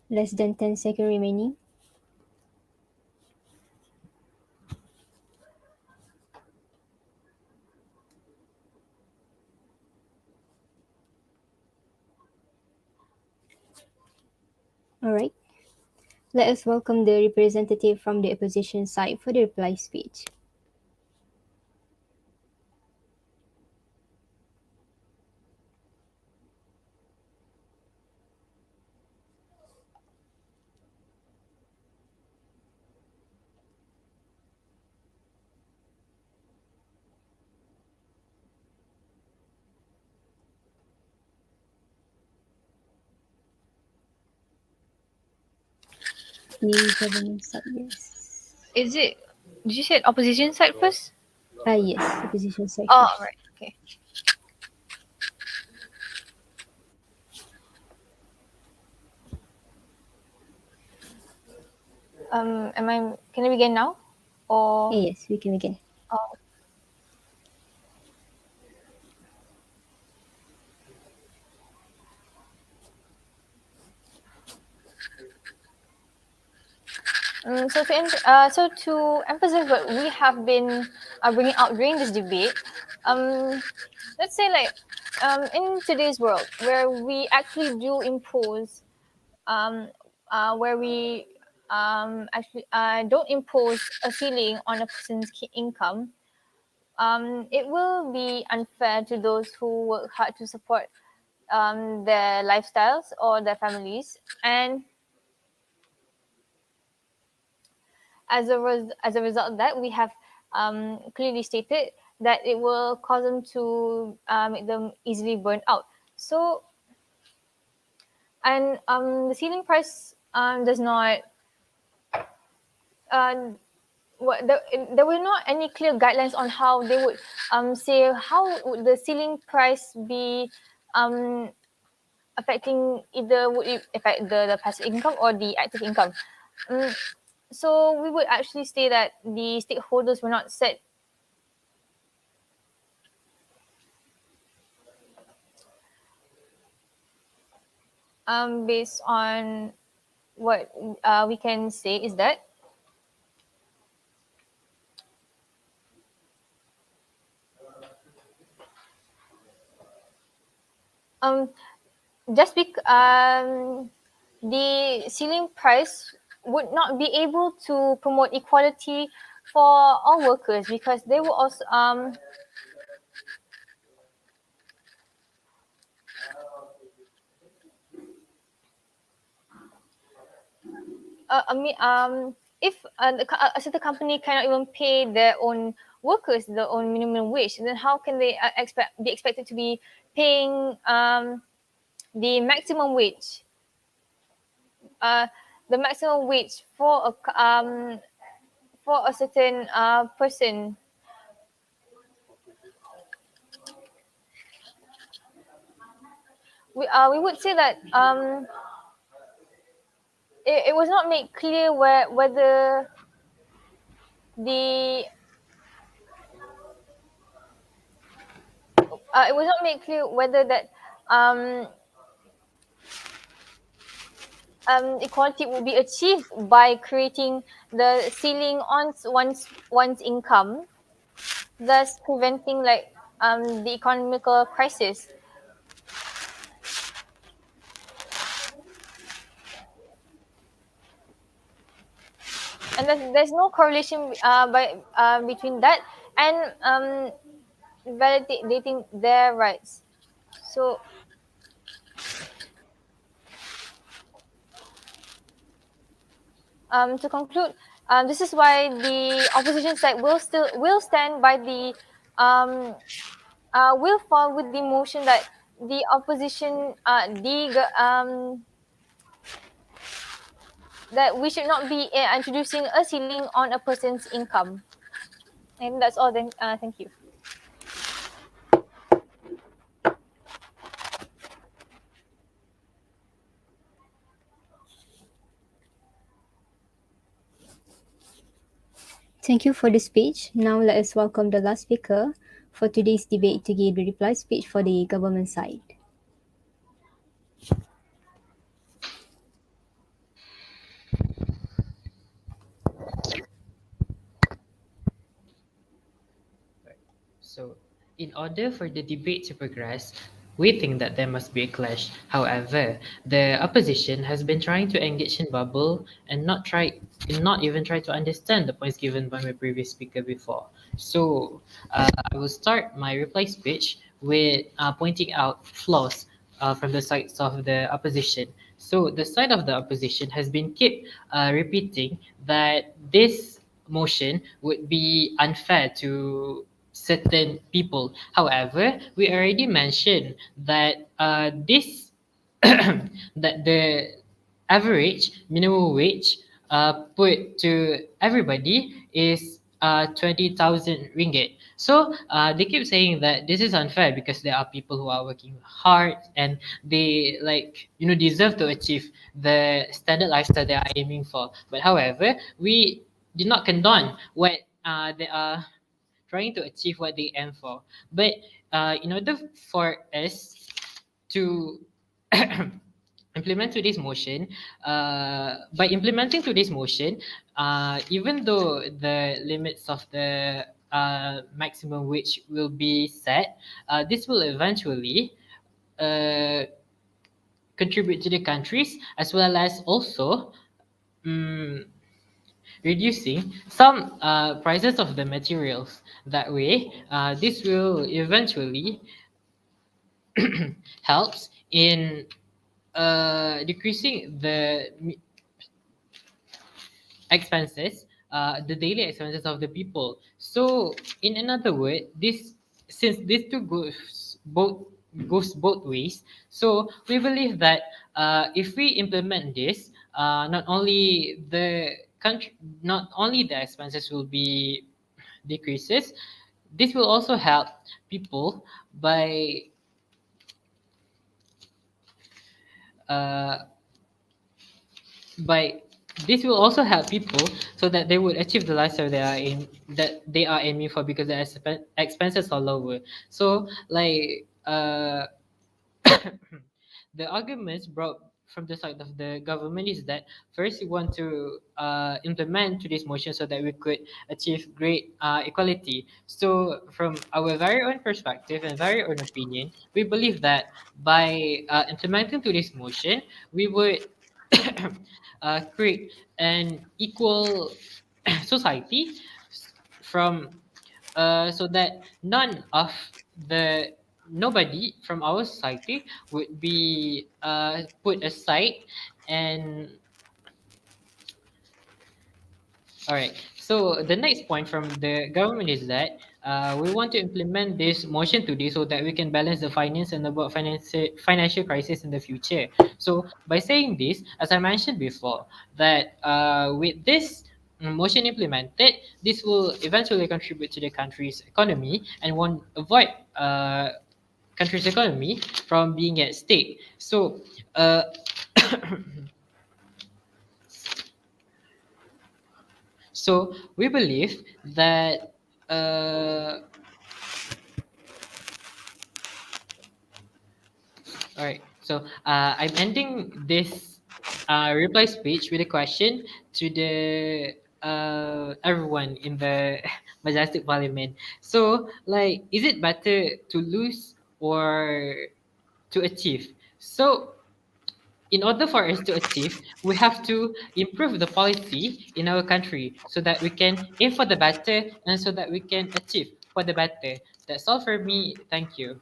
Speaker 1: Less than 10 seconds remaining. Alright. Let us welcome the representative from the opposition side for the reply speech. The government side, yes.
Speaker 3: Is it? Did you say opposition side first?
Speaker 1: Yes, opposition side
Speaker 3: Oh,
Speaker 1: first.
Speaker 3: right. Okay. Am I? Can I begin now? Or
Speaker 1: Yes, we can begin.
Speaker 3: oh, so to emphasize what we have been bringing out during this debate, um, let's say like in today's world where we actually do impose um, where we actually don't impose a ceiling on a person's income, it will be unfair to those who work hard to support their lifestyles or their families, and as a result of that, we have clearly stated that it will cause them to make them easily burn out. So, and the ceiling price does not. Uh, there were not any clear guidelines on how they would say how would the ceiling price be um, affecting, either would it affect the passive income or the active income. Um, so we would actually say that the stakeholders were not set based on what we can say is that um, the ceiling price would not be able to promote equality for all workers, because they will also I mean, if a certain company cannot even pay their own workers their own minimum wage, then how can they be expected to be paying the maximum wage? Uh, the maximum wage for a certain person. We would say that it was not made clear whether the it was not made clear whether that um, equality will be achieved by creating the ceiling on one's income, thus preventing like the economical crisis. And there's no correlation between that and validating their rights. So to conclude, this is why the opposition side will stand by the will fall with the motion that the opposition that we should not be introducing a ceiling on a person's income. And that's all. Then thank you.
Speaker 1: Thank you for the speech. Now let us welcome the last speaker for today's debate to give the reply speech for the government side.
Speaker 2: In order for the debate to progress, we think that there must be a clash. However, the opposition has been trying to engage in bubble and not even try to understand the points given by my previous speaker before. So I will start my reply speech with pointing out flaws from the sides of the opposition. So the side of the opposition has been keep repeating that this motion would be unfair to certain people. However, we already mentioned that this that the average minimum wage put to everybody is 20,000 ringgit. So they keep saying that this is unfair because there are people who are working hard and they deserve to achieve the standard lifestyle they are aiming for. But however, we did not condone what they are trying to achieve what they aim for. But in order for us to implement today's motion, by implementing today's motion, even though the limits of the maximum wage will be set, this will eventually uh, contribute to the countries as well as also um, reducing some prices of the materials. That way, this will eventually helps in decreasing expenses, the daily expenses of the people. So, in another word, this since this two goes both ways. So we believe that if we implement this, not only the expenses will be decreases, this will also help people uh, by this will also help people so that they would achieve the lifestyle that they are aiming for because the expenses are lower. So the arguments brought from the side of the government is that first we want to implement today's motion so that we could achieve great equality. So from our very own perspective and very own opinion, we believe that by implementing today's motion, we would create an equal society from so that the nobody from our society would be put aside. And all right. So the next point from the government is that we want to implement this motion today so that we can balance the finance and about financial crisis in the future. So by saying this, as I mentioned before, that with this motion implemented, this will eventually contribute to the country's economy and won't avoid country's economy from being at stake. So uh, so we believe that all right. So I'm ending this reply speech with a question to the everyone in the majestic parliament. So, is it better to lose or to achieve? So, in order for us to achieve, we have to improve the policy in our country so that we can aim for the better and so that we can achieve for the better. That's all for me. Thank you.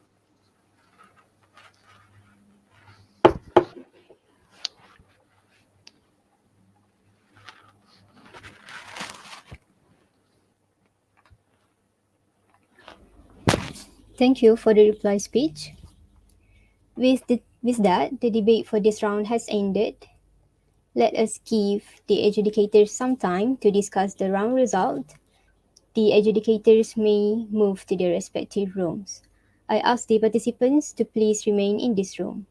Speaker 1: Thank you for the reply speech. With that, the debate for this round has ended. Let us give the adjudicators some time to discuss the round result. The adjudicators may move to their respective rooms. I ask the participants to please remain in this room.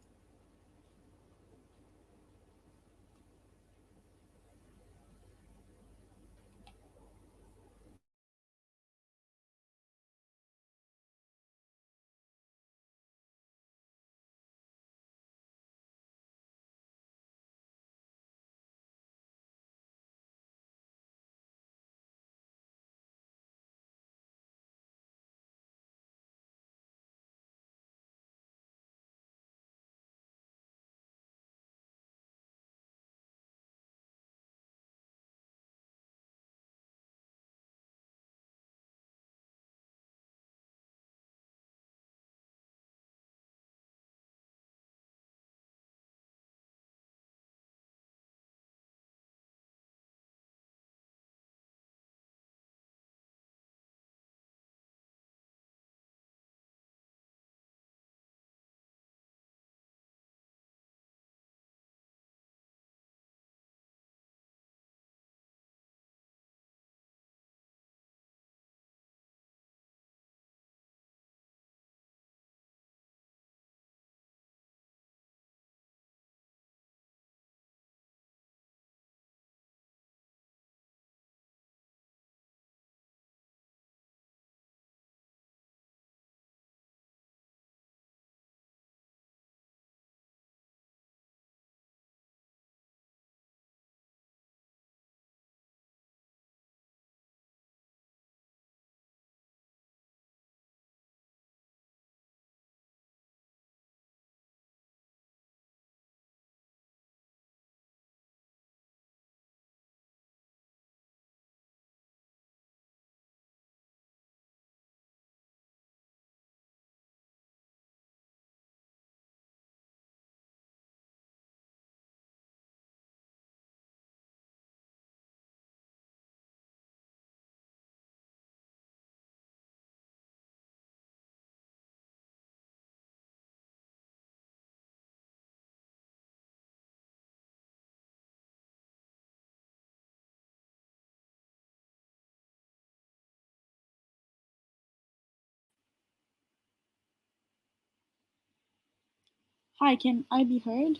Speaker 6: Hi, can I be heard?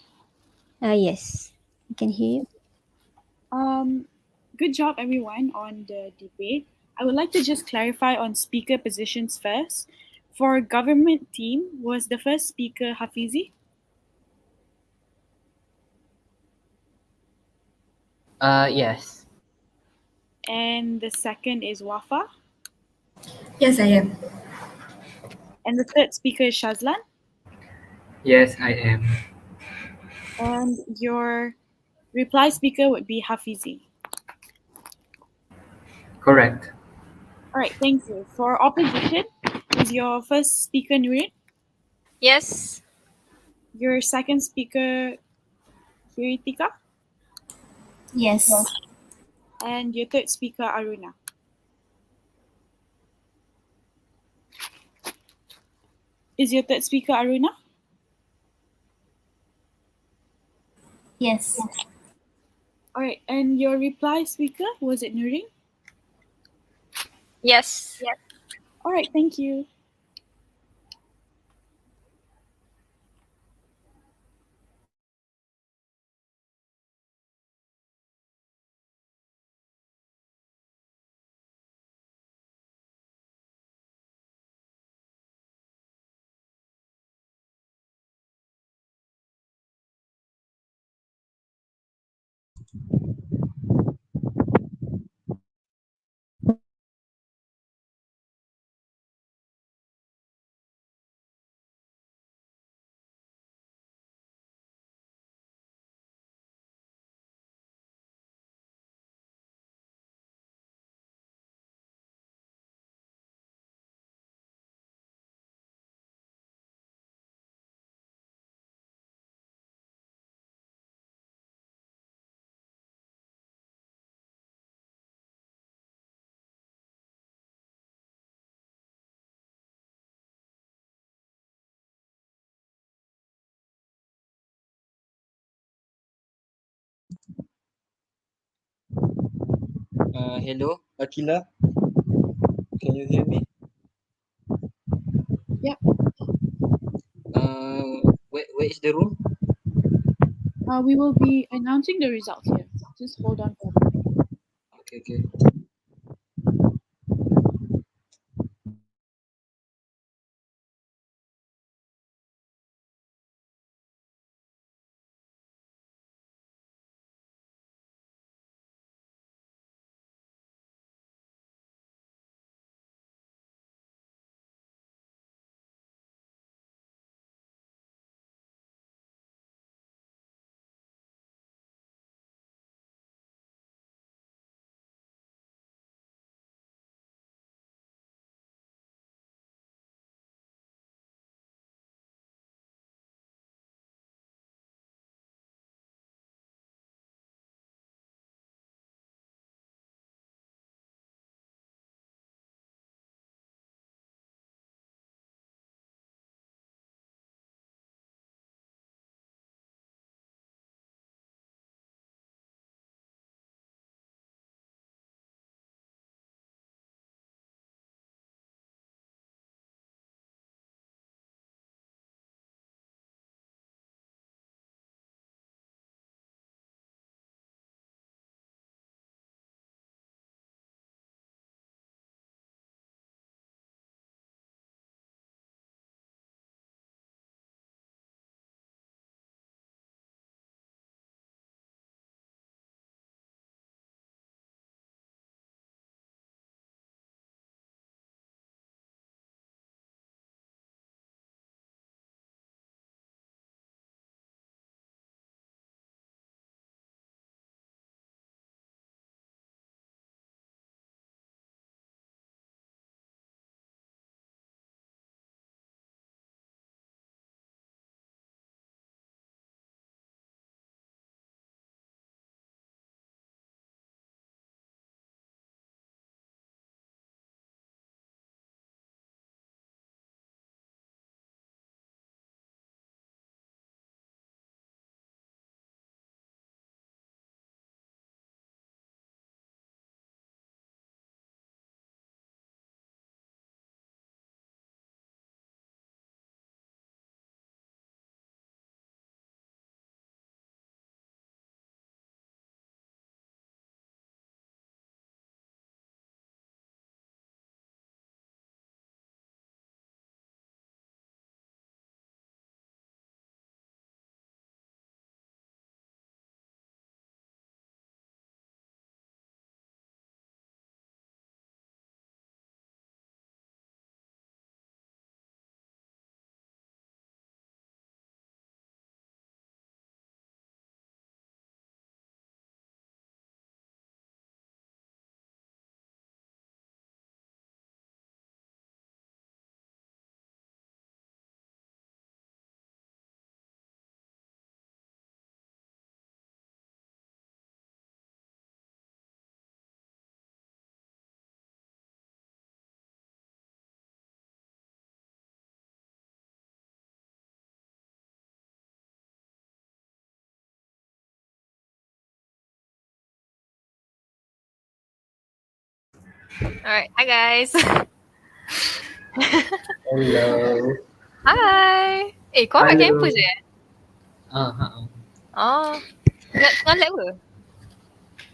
Speaker 1: Yes, I can hear you.
Speaker 6: Um, Good job, everyone, on the debate. I would like to just clarify on speaker positions first. For government team, was the first speaker Hafizi,
Speaker 2: Yes.
Speaker 6: and the second is Wafa,
Speaker 4: Yes, I am.
Speaker 6: and the third speaker is Shazlan,
Speaker 7: Yes, I am.
Speaker 6: and your reply speaker would be Hafizi.
Speaker 7: Correct.
Speaker 6: All right, thank you. For opposition, is your first speaker Nurin,
Speaker 3: Yes.
Speaker 6: your second speaker Kiritika,
Speaker 8: Yes.
Speaker 6: and your third speaker Aruna. Is your third speaker Aruna?
Speaker 8: Yes.
Speaker 6: All right, and your reply speaker, was it Nurin?
Speaker 3: Yes.
Speaker 6: All right, thank you.
Speaker 9: Hello, Akila. Can you hear me?
Speaker 6: Yep.
Speaker 9: Where is the room?
Speaker 6: We will be announcing the results here. Just hold on for a moment.
Speaker 9: Okay, okay.
Speaker 3: Alright, hi guys.
Speaker 2: Hello.
Speaker 3: Hi. Kau kat
Speaker 7: Hello.
Speaker 3: campus eh?
Speaker 2: Ah, ha, ah.
Speaker 3: Oh. Tengah lab ke?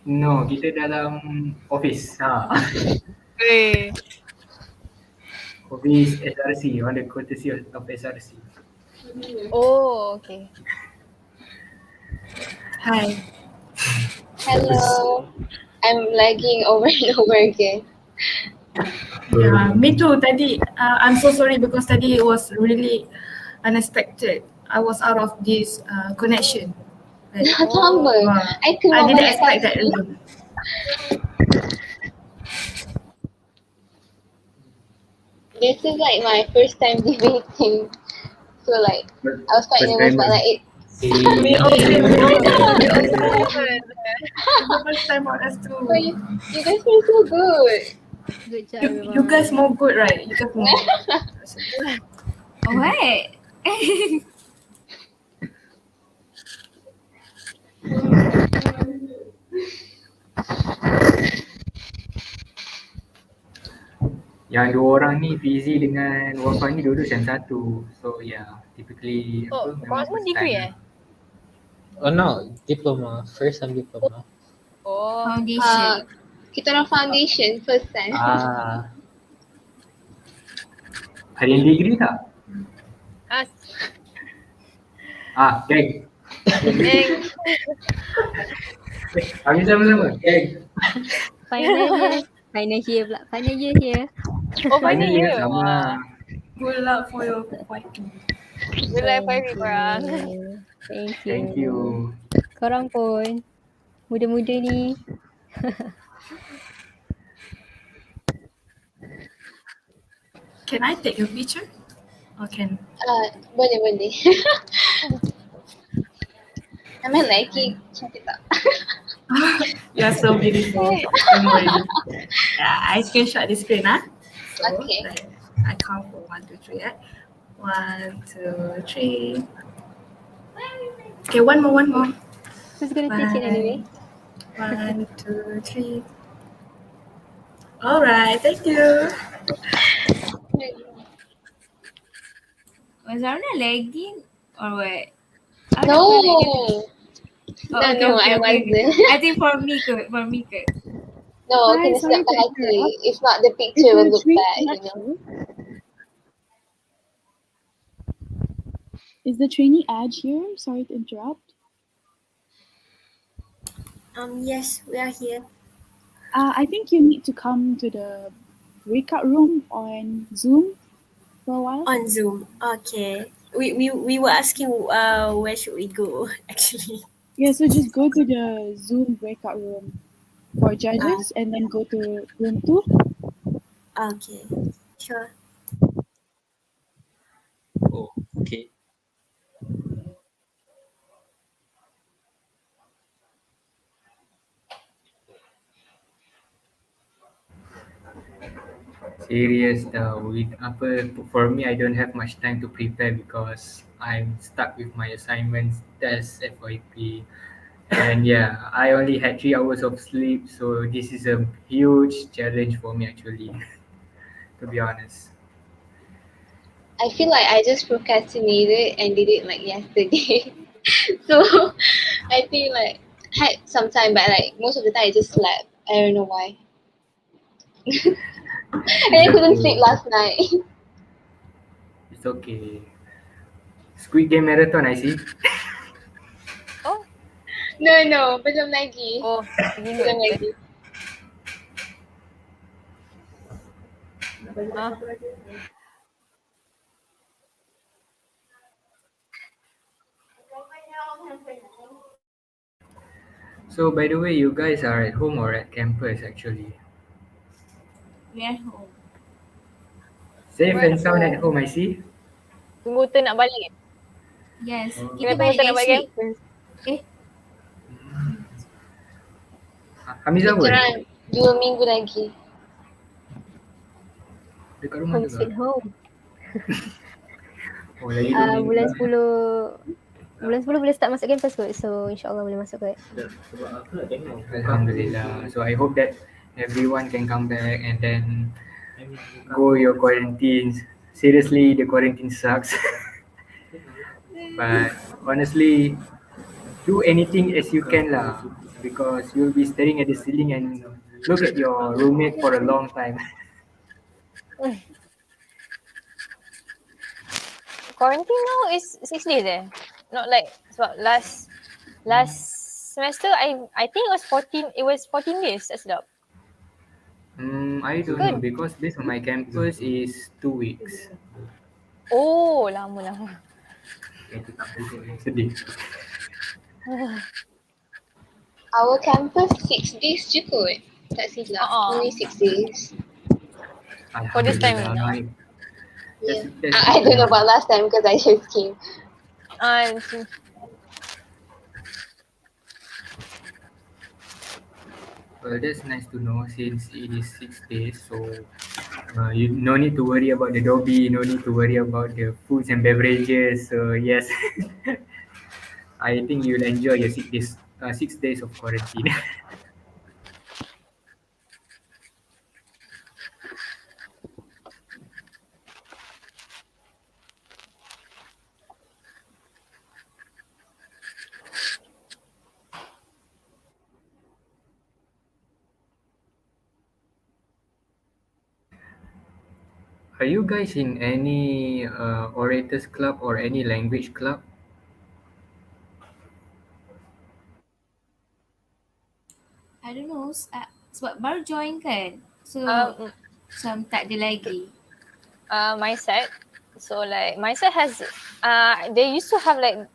Speaker 7: No, kita dalam office. Ha.
Speaker 3: Weh.
Speaker 7: Office SRC, on the courtesy of SRC.
Speaker 3: Oh, okay.
Speaker 4: Hi.
Speaker 5: Hello. I'm lagging over and over again.
Speaker 4: Yeah, me too. Tadi, I'm so sorry because tadi it was really unexpected. I was out of this connection. Like,
Speaker 5: Sama.
Speaker 4: wow,
Speaker 5: I keluar
Speaker 4: I didn't
Speaker 5: banyak
Speaker 4: expect that.
Speaker 5: kali. This is like my first time debating. So like I was quite
Speaker 7: First
Speaker 5: nervous, but
Speaker 7: timer.
Speaker 5: like it.
Speaker 4: We all same. We all
Speaker 3: We
Speaker 4: same.
Speaker 3: also nervous.
Speaker 4: It's the first time for us too.
Speaker 5: Oh, you guys are so good.
Speaker 1: Good job,
Speaker 4: You guys
Speaker 1: everyone.
Speaker 4: more good, right? You guys more good.
Speaker 8: What?
Speaker 7: Yang dua orang ni, Fizi dengan Wafa ni duduk sem satu. So yeah, typically
Speaker 3: Oh,
Speaker 7: apa
Speaker 3: korang
Speaker 7: memang
Speaker 3: semua
Speaker 7: first
Speaker 3: degree
Speaker 7: time.
Speaker 3: eh?
Speaker 2: Oh no, diploma. First time diploma.
Speaker 3: Oh.
Speaker 8: Foundation.
Speaker 5: Kita orang foundation first time.
Speaker 2: Ah,
Speaker 7: Ada yang degree tak?
Speaker 3: Ah,
Speaker 7: Geng.
Speaker 3: geng.
Speaker 7: Kami sama-sama, geng.
Speaker 1: Final year. Final year pula. Final year here.
Speaker 3: Oh, final
Speaker 7: Final year
Speaker 3: year.
Speaker 7: sama.
Speaker 3: Wah.
Speaker 4: Good luck for your fighting.
Speaker 3: Good luck for you, korang.
Speaker 1: Thank you.
Speaker 7: Thank you.
Speaker 1: Korang pun. Muda-muda ni.
Speaker 4: Can I take a picture? Or can?
Speaker 5: Boleh. Am I lagging? Cantik tak?
Speaker 4: You are so beautiful. Don't worry. Yeah, I screenshot the screen, huh? So,
Speaker 5: Okay.
Speaker 4: like, I count for 1, 2, 3, eh? 1, 2, 3. Okay, one more.
Speaker 1: Who's gonna take it anyway?
Speaker 4: 1, 2, 3. Alright, thank you.
Speaker 8: Was Arna lagging or what?
Speaker 5: No.
Speaker 8: Oh,
Speaker 5: No, I wasn't.
Speaker 8: I think for me ke.
Speaker 5: No,
Speaker 6: Hi,
Speaker 5: kena
Speaker 6: sorry
Speaker 5: siapkan
Speaker 6: to
Speaker 5: hati.
Speaker 6: interrupt.
Speaker 5: If not, the
Speaker 6: Is
Speaker 5: picture will
Speaker 6: the
Speaker 5: look
Speaker 6: train
Speaker 5: bad, you know.
Speaker 6: connection? Is the trainee Aj here? Sorry to interrupt.
Speaker 10: Yes, we are here.
Speaker 6: I think you need to come to the breakout room on Zoom for a while.
Speaker 10: On Zoom. Okay. We were asking where should we go actually.
Speaker 6: Yeah, so just go to the Zoom breakout room for judges and then go to room 2.
Speaker 10: Okay. Sure.
Speaker 9: Oh, okay.
Speaker 7: Serious with apa, for me I don't have much time to prepare because I'm stuck with my assignments, tests, FYP. And yeah, I only had 3 hours of sleep, so this is a huge challenge for me actually, to be honest.
Speaker 5: I feel like I just procrastinated and did it like yesterday. So I think like had some time, but like most of the time I just slept. I don't know why. And I couldn't sleep last night.
Speaker 7: It's okay. Squid Game Marathon, I see.
Speaker 3: Oh.
Speaker 5: No, belum lagi.
Speaker 3: Oh, lagi
Speaker 5: Belum
Speaker 3: good.
Speaker 5: lagi.
Speaker 3: Ah.
Speaker 7: So by the way, you guys are at home or at campus actually?
Speaker 8: We are home.
Speaker 7: Safe
Speaker 3: We're
Speaker 7: and
Speaker 3: at
Speaker 7: sound at
Speaker 3: home.
Speaker 7: home, I see.
Speaker 3: Tunggu turn nak balik.
Speaker 8: Yes,
Speaker 7: Oh.
Speaker 8: kita
Speaker 3: Tengah tunggu
Speaker 8: balik
Speaker 3: turn nak
Speaker 8: next
Speaker 3: balik
Speaker 8: week.
Speaker 3: campus.
Speaker 7: Hamizah
Speaker 5: Kita
Speaker 7: pun?
Speaker 5: orang 2 minggu lagi.
Speaker 7: Dekat rumah
Speaker 1: Home
Speaker 7: juga?
Speaker 1: sweet home.
Speaker 7: Oh, lagi 2 minggu
Speaker 1: Bulan
Speaker 7: lah.
Speaker 1: 10 boleh start masuk campus kot. So insyaAllah boleh masuk kot.
Speaker 7: Alhamdulillah. So I hope that everyone can come back and then go your quarantines. Seriously, the quarantine sucks. But honestly, do anything as you can lah, because you'll be staring at the ceiling and look at your roommate for a long time.
Speaker 3: Quarantine now is 6 days eh. Not like sebab last semester I think it was 14 days. That's sedap.
Speaker 7: I don't know
Speaker 3: Good.
Speaker 7: because based on my campus is 2 weeks.
Speaker 3: Oh, lama.
Speaker 7: Sedih.
Speaker 5: Our campus 6 days je kot. Tak silap.
Speaker 3: Uh-uh.
Speaker 5: Only 6 days.
Speaker 3: For this time
Speaker 7: Alhamdulillah.
Speaker 3: now.
Speaker 5: Yeah.
Speaker 7: That's
Speaker 5: I
Speaker 7: good to
Speaker 5: don't know
Speaker 7: know.
Speaker 5: about last time because I just came.
Speaker 3: See.
Speaker 7: Well, that's nice to know since it is 6 days. So you no need to worry about the Dobby, no need to worry about the foods and beverages. So yes, I think you'll enjoy your 6 days, 6 days of quarantine. Are you guys in any orators club or any language club?
Speaker 8: I don't know. Sebab baru join kan. So,
Speaker 3: Um,
Speaker 8: macam tak ada lagi.
Speaker 3: my side. So like my side has they used to have like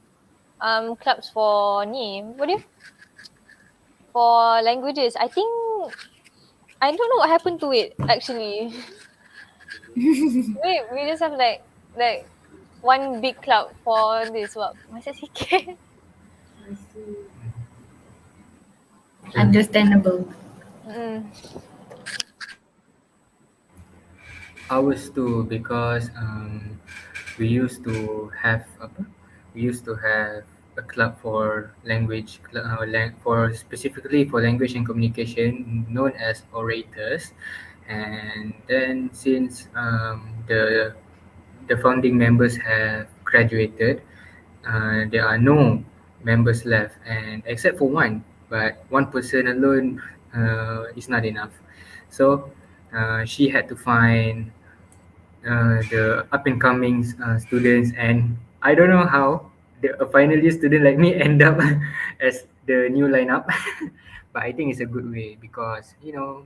Speaker 3: clubs for what do you for languages. I think I don't know what happened to it actually. We just have like one big club for this what masa sikit.
Speaker 4: Understandable.
Speaker 3: Mm.
Speaker 7: Ours too, because we used to have apa? We used to have a club for for specifically for language and communication, known as orators. And then since the founding members have graduated, there are no members left, and except for one, but one person alone is not enough. So she had to find the up and coming students, and I don't know how a final year student like me end up as the new lineup. But I think it's a good way because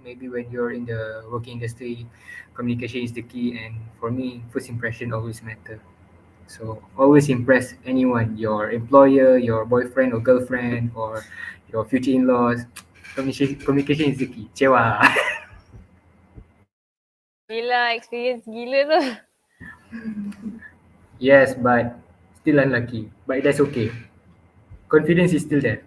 Speaker 7: maybe when you're in the working industry, communication is the key, and for me, first impression always matter. So always impress anyone, your employer, your boyfriend or girlfriend, or your future in-laws. Communication is the key. Cewa.
Speaker 3: Gila experience gila tu.
Speaker 7: Yes, but still unlucky. But that's okay. Confidence is still there.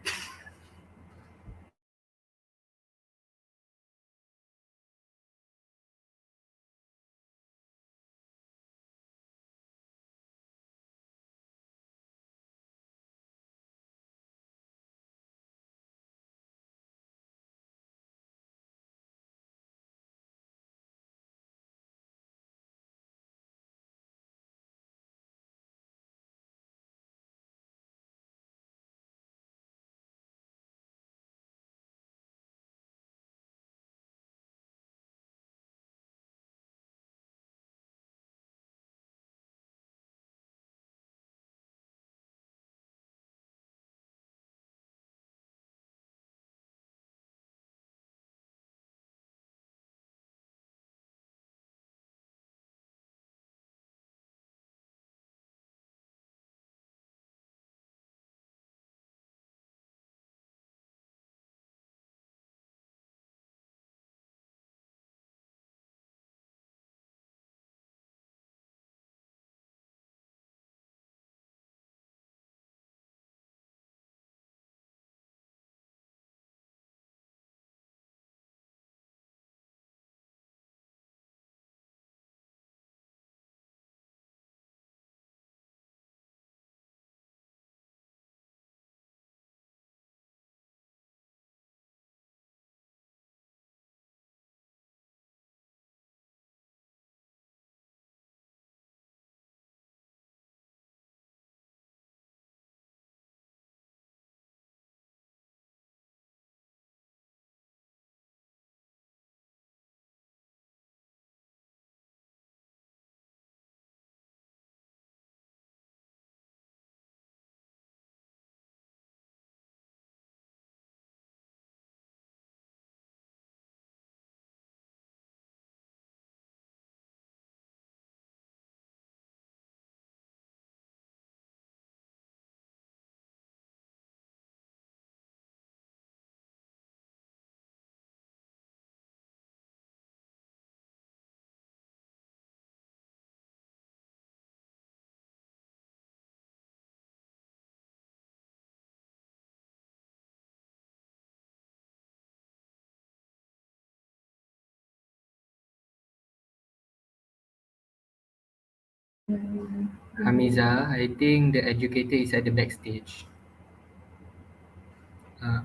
Speaker 7: Hamiza, I think the educator is at the backstage.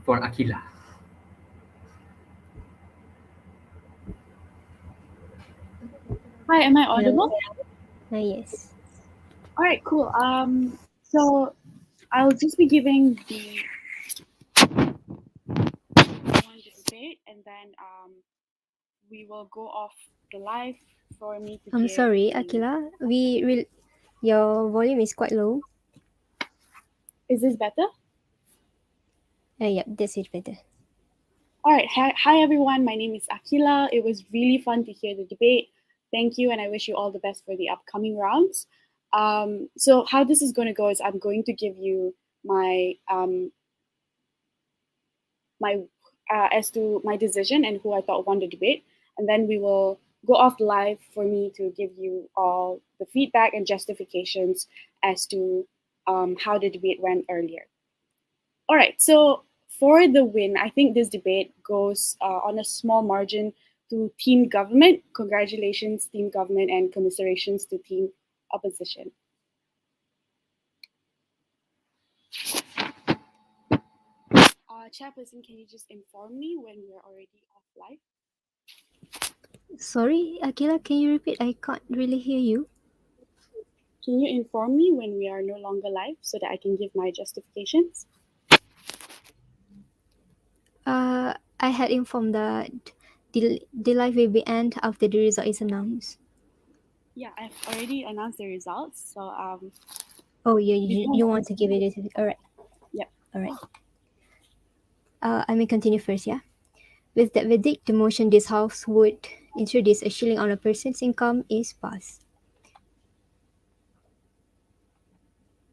Speaker 7: For Akila.
Speaker 6: Hi, am I
Speaker 1: Hello?
Speaker 6: audible?
Speaker 1: Yes.
Speaker 6: All right, cool. So I'll just be giving the one the debate, and then we will go off the live for me to
Speaker 1: I'm
Speaker 6: give
Speaker 1: sorry,
Speaker 6: the.
Speaker 1: Akila. Your volume is quite low.
Speaker 6: Is this better?
Speaker 1: Yep, this is better.
Speaker 6: All right. Hi, everyone. My name is Akila. It was really fun to hear the debate. Thank you, and I wish you all the best for the upcoming rounds. So how this is going to go is I'm going to give you my as to my decision and who I thought won the debate, and then we will go off live for me to give you all the feedback and justifications as to how the debate went earlier. All right, so for the win, I think this debate goes on a small margin to team government. Congratulations, team government, and commiserations to team opposition. Chairperson, can you just inform me when we're already off live?
Speaker 1: Sorry, Akila, can you repeat? I can't really hear you.
Speaker 6: Can you inform me when we are no longer live so that I can give my justifications?
Speaker 1: I had informed that the live will be end after the result is announced.
Speaker 6: Yeah, I've already announced the results. So
Speaker 1: Oh,
Speaker 6: before
Speaker 1: you
Speaker 6: my
Speaker 1: want to give it a... Alright,
Speaker 6: yeah.
Speaker 1: alright. I may continue first, yeah? With that verdict, the motion this House would introduce a ceiling on a person's income is passed.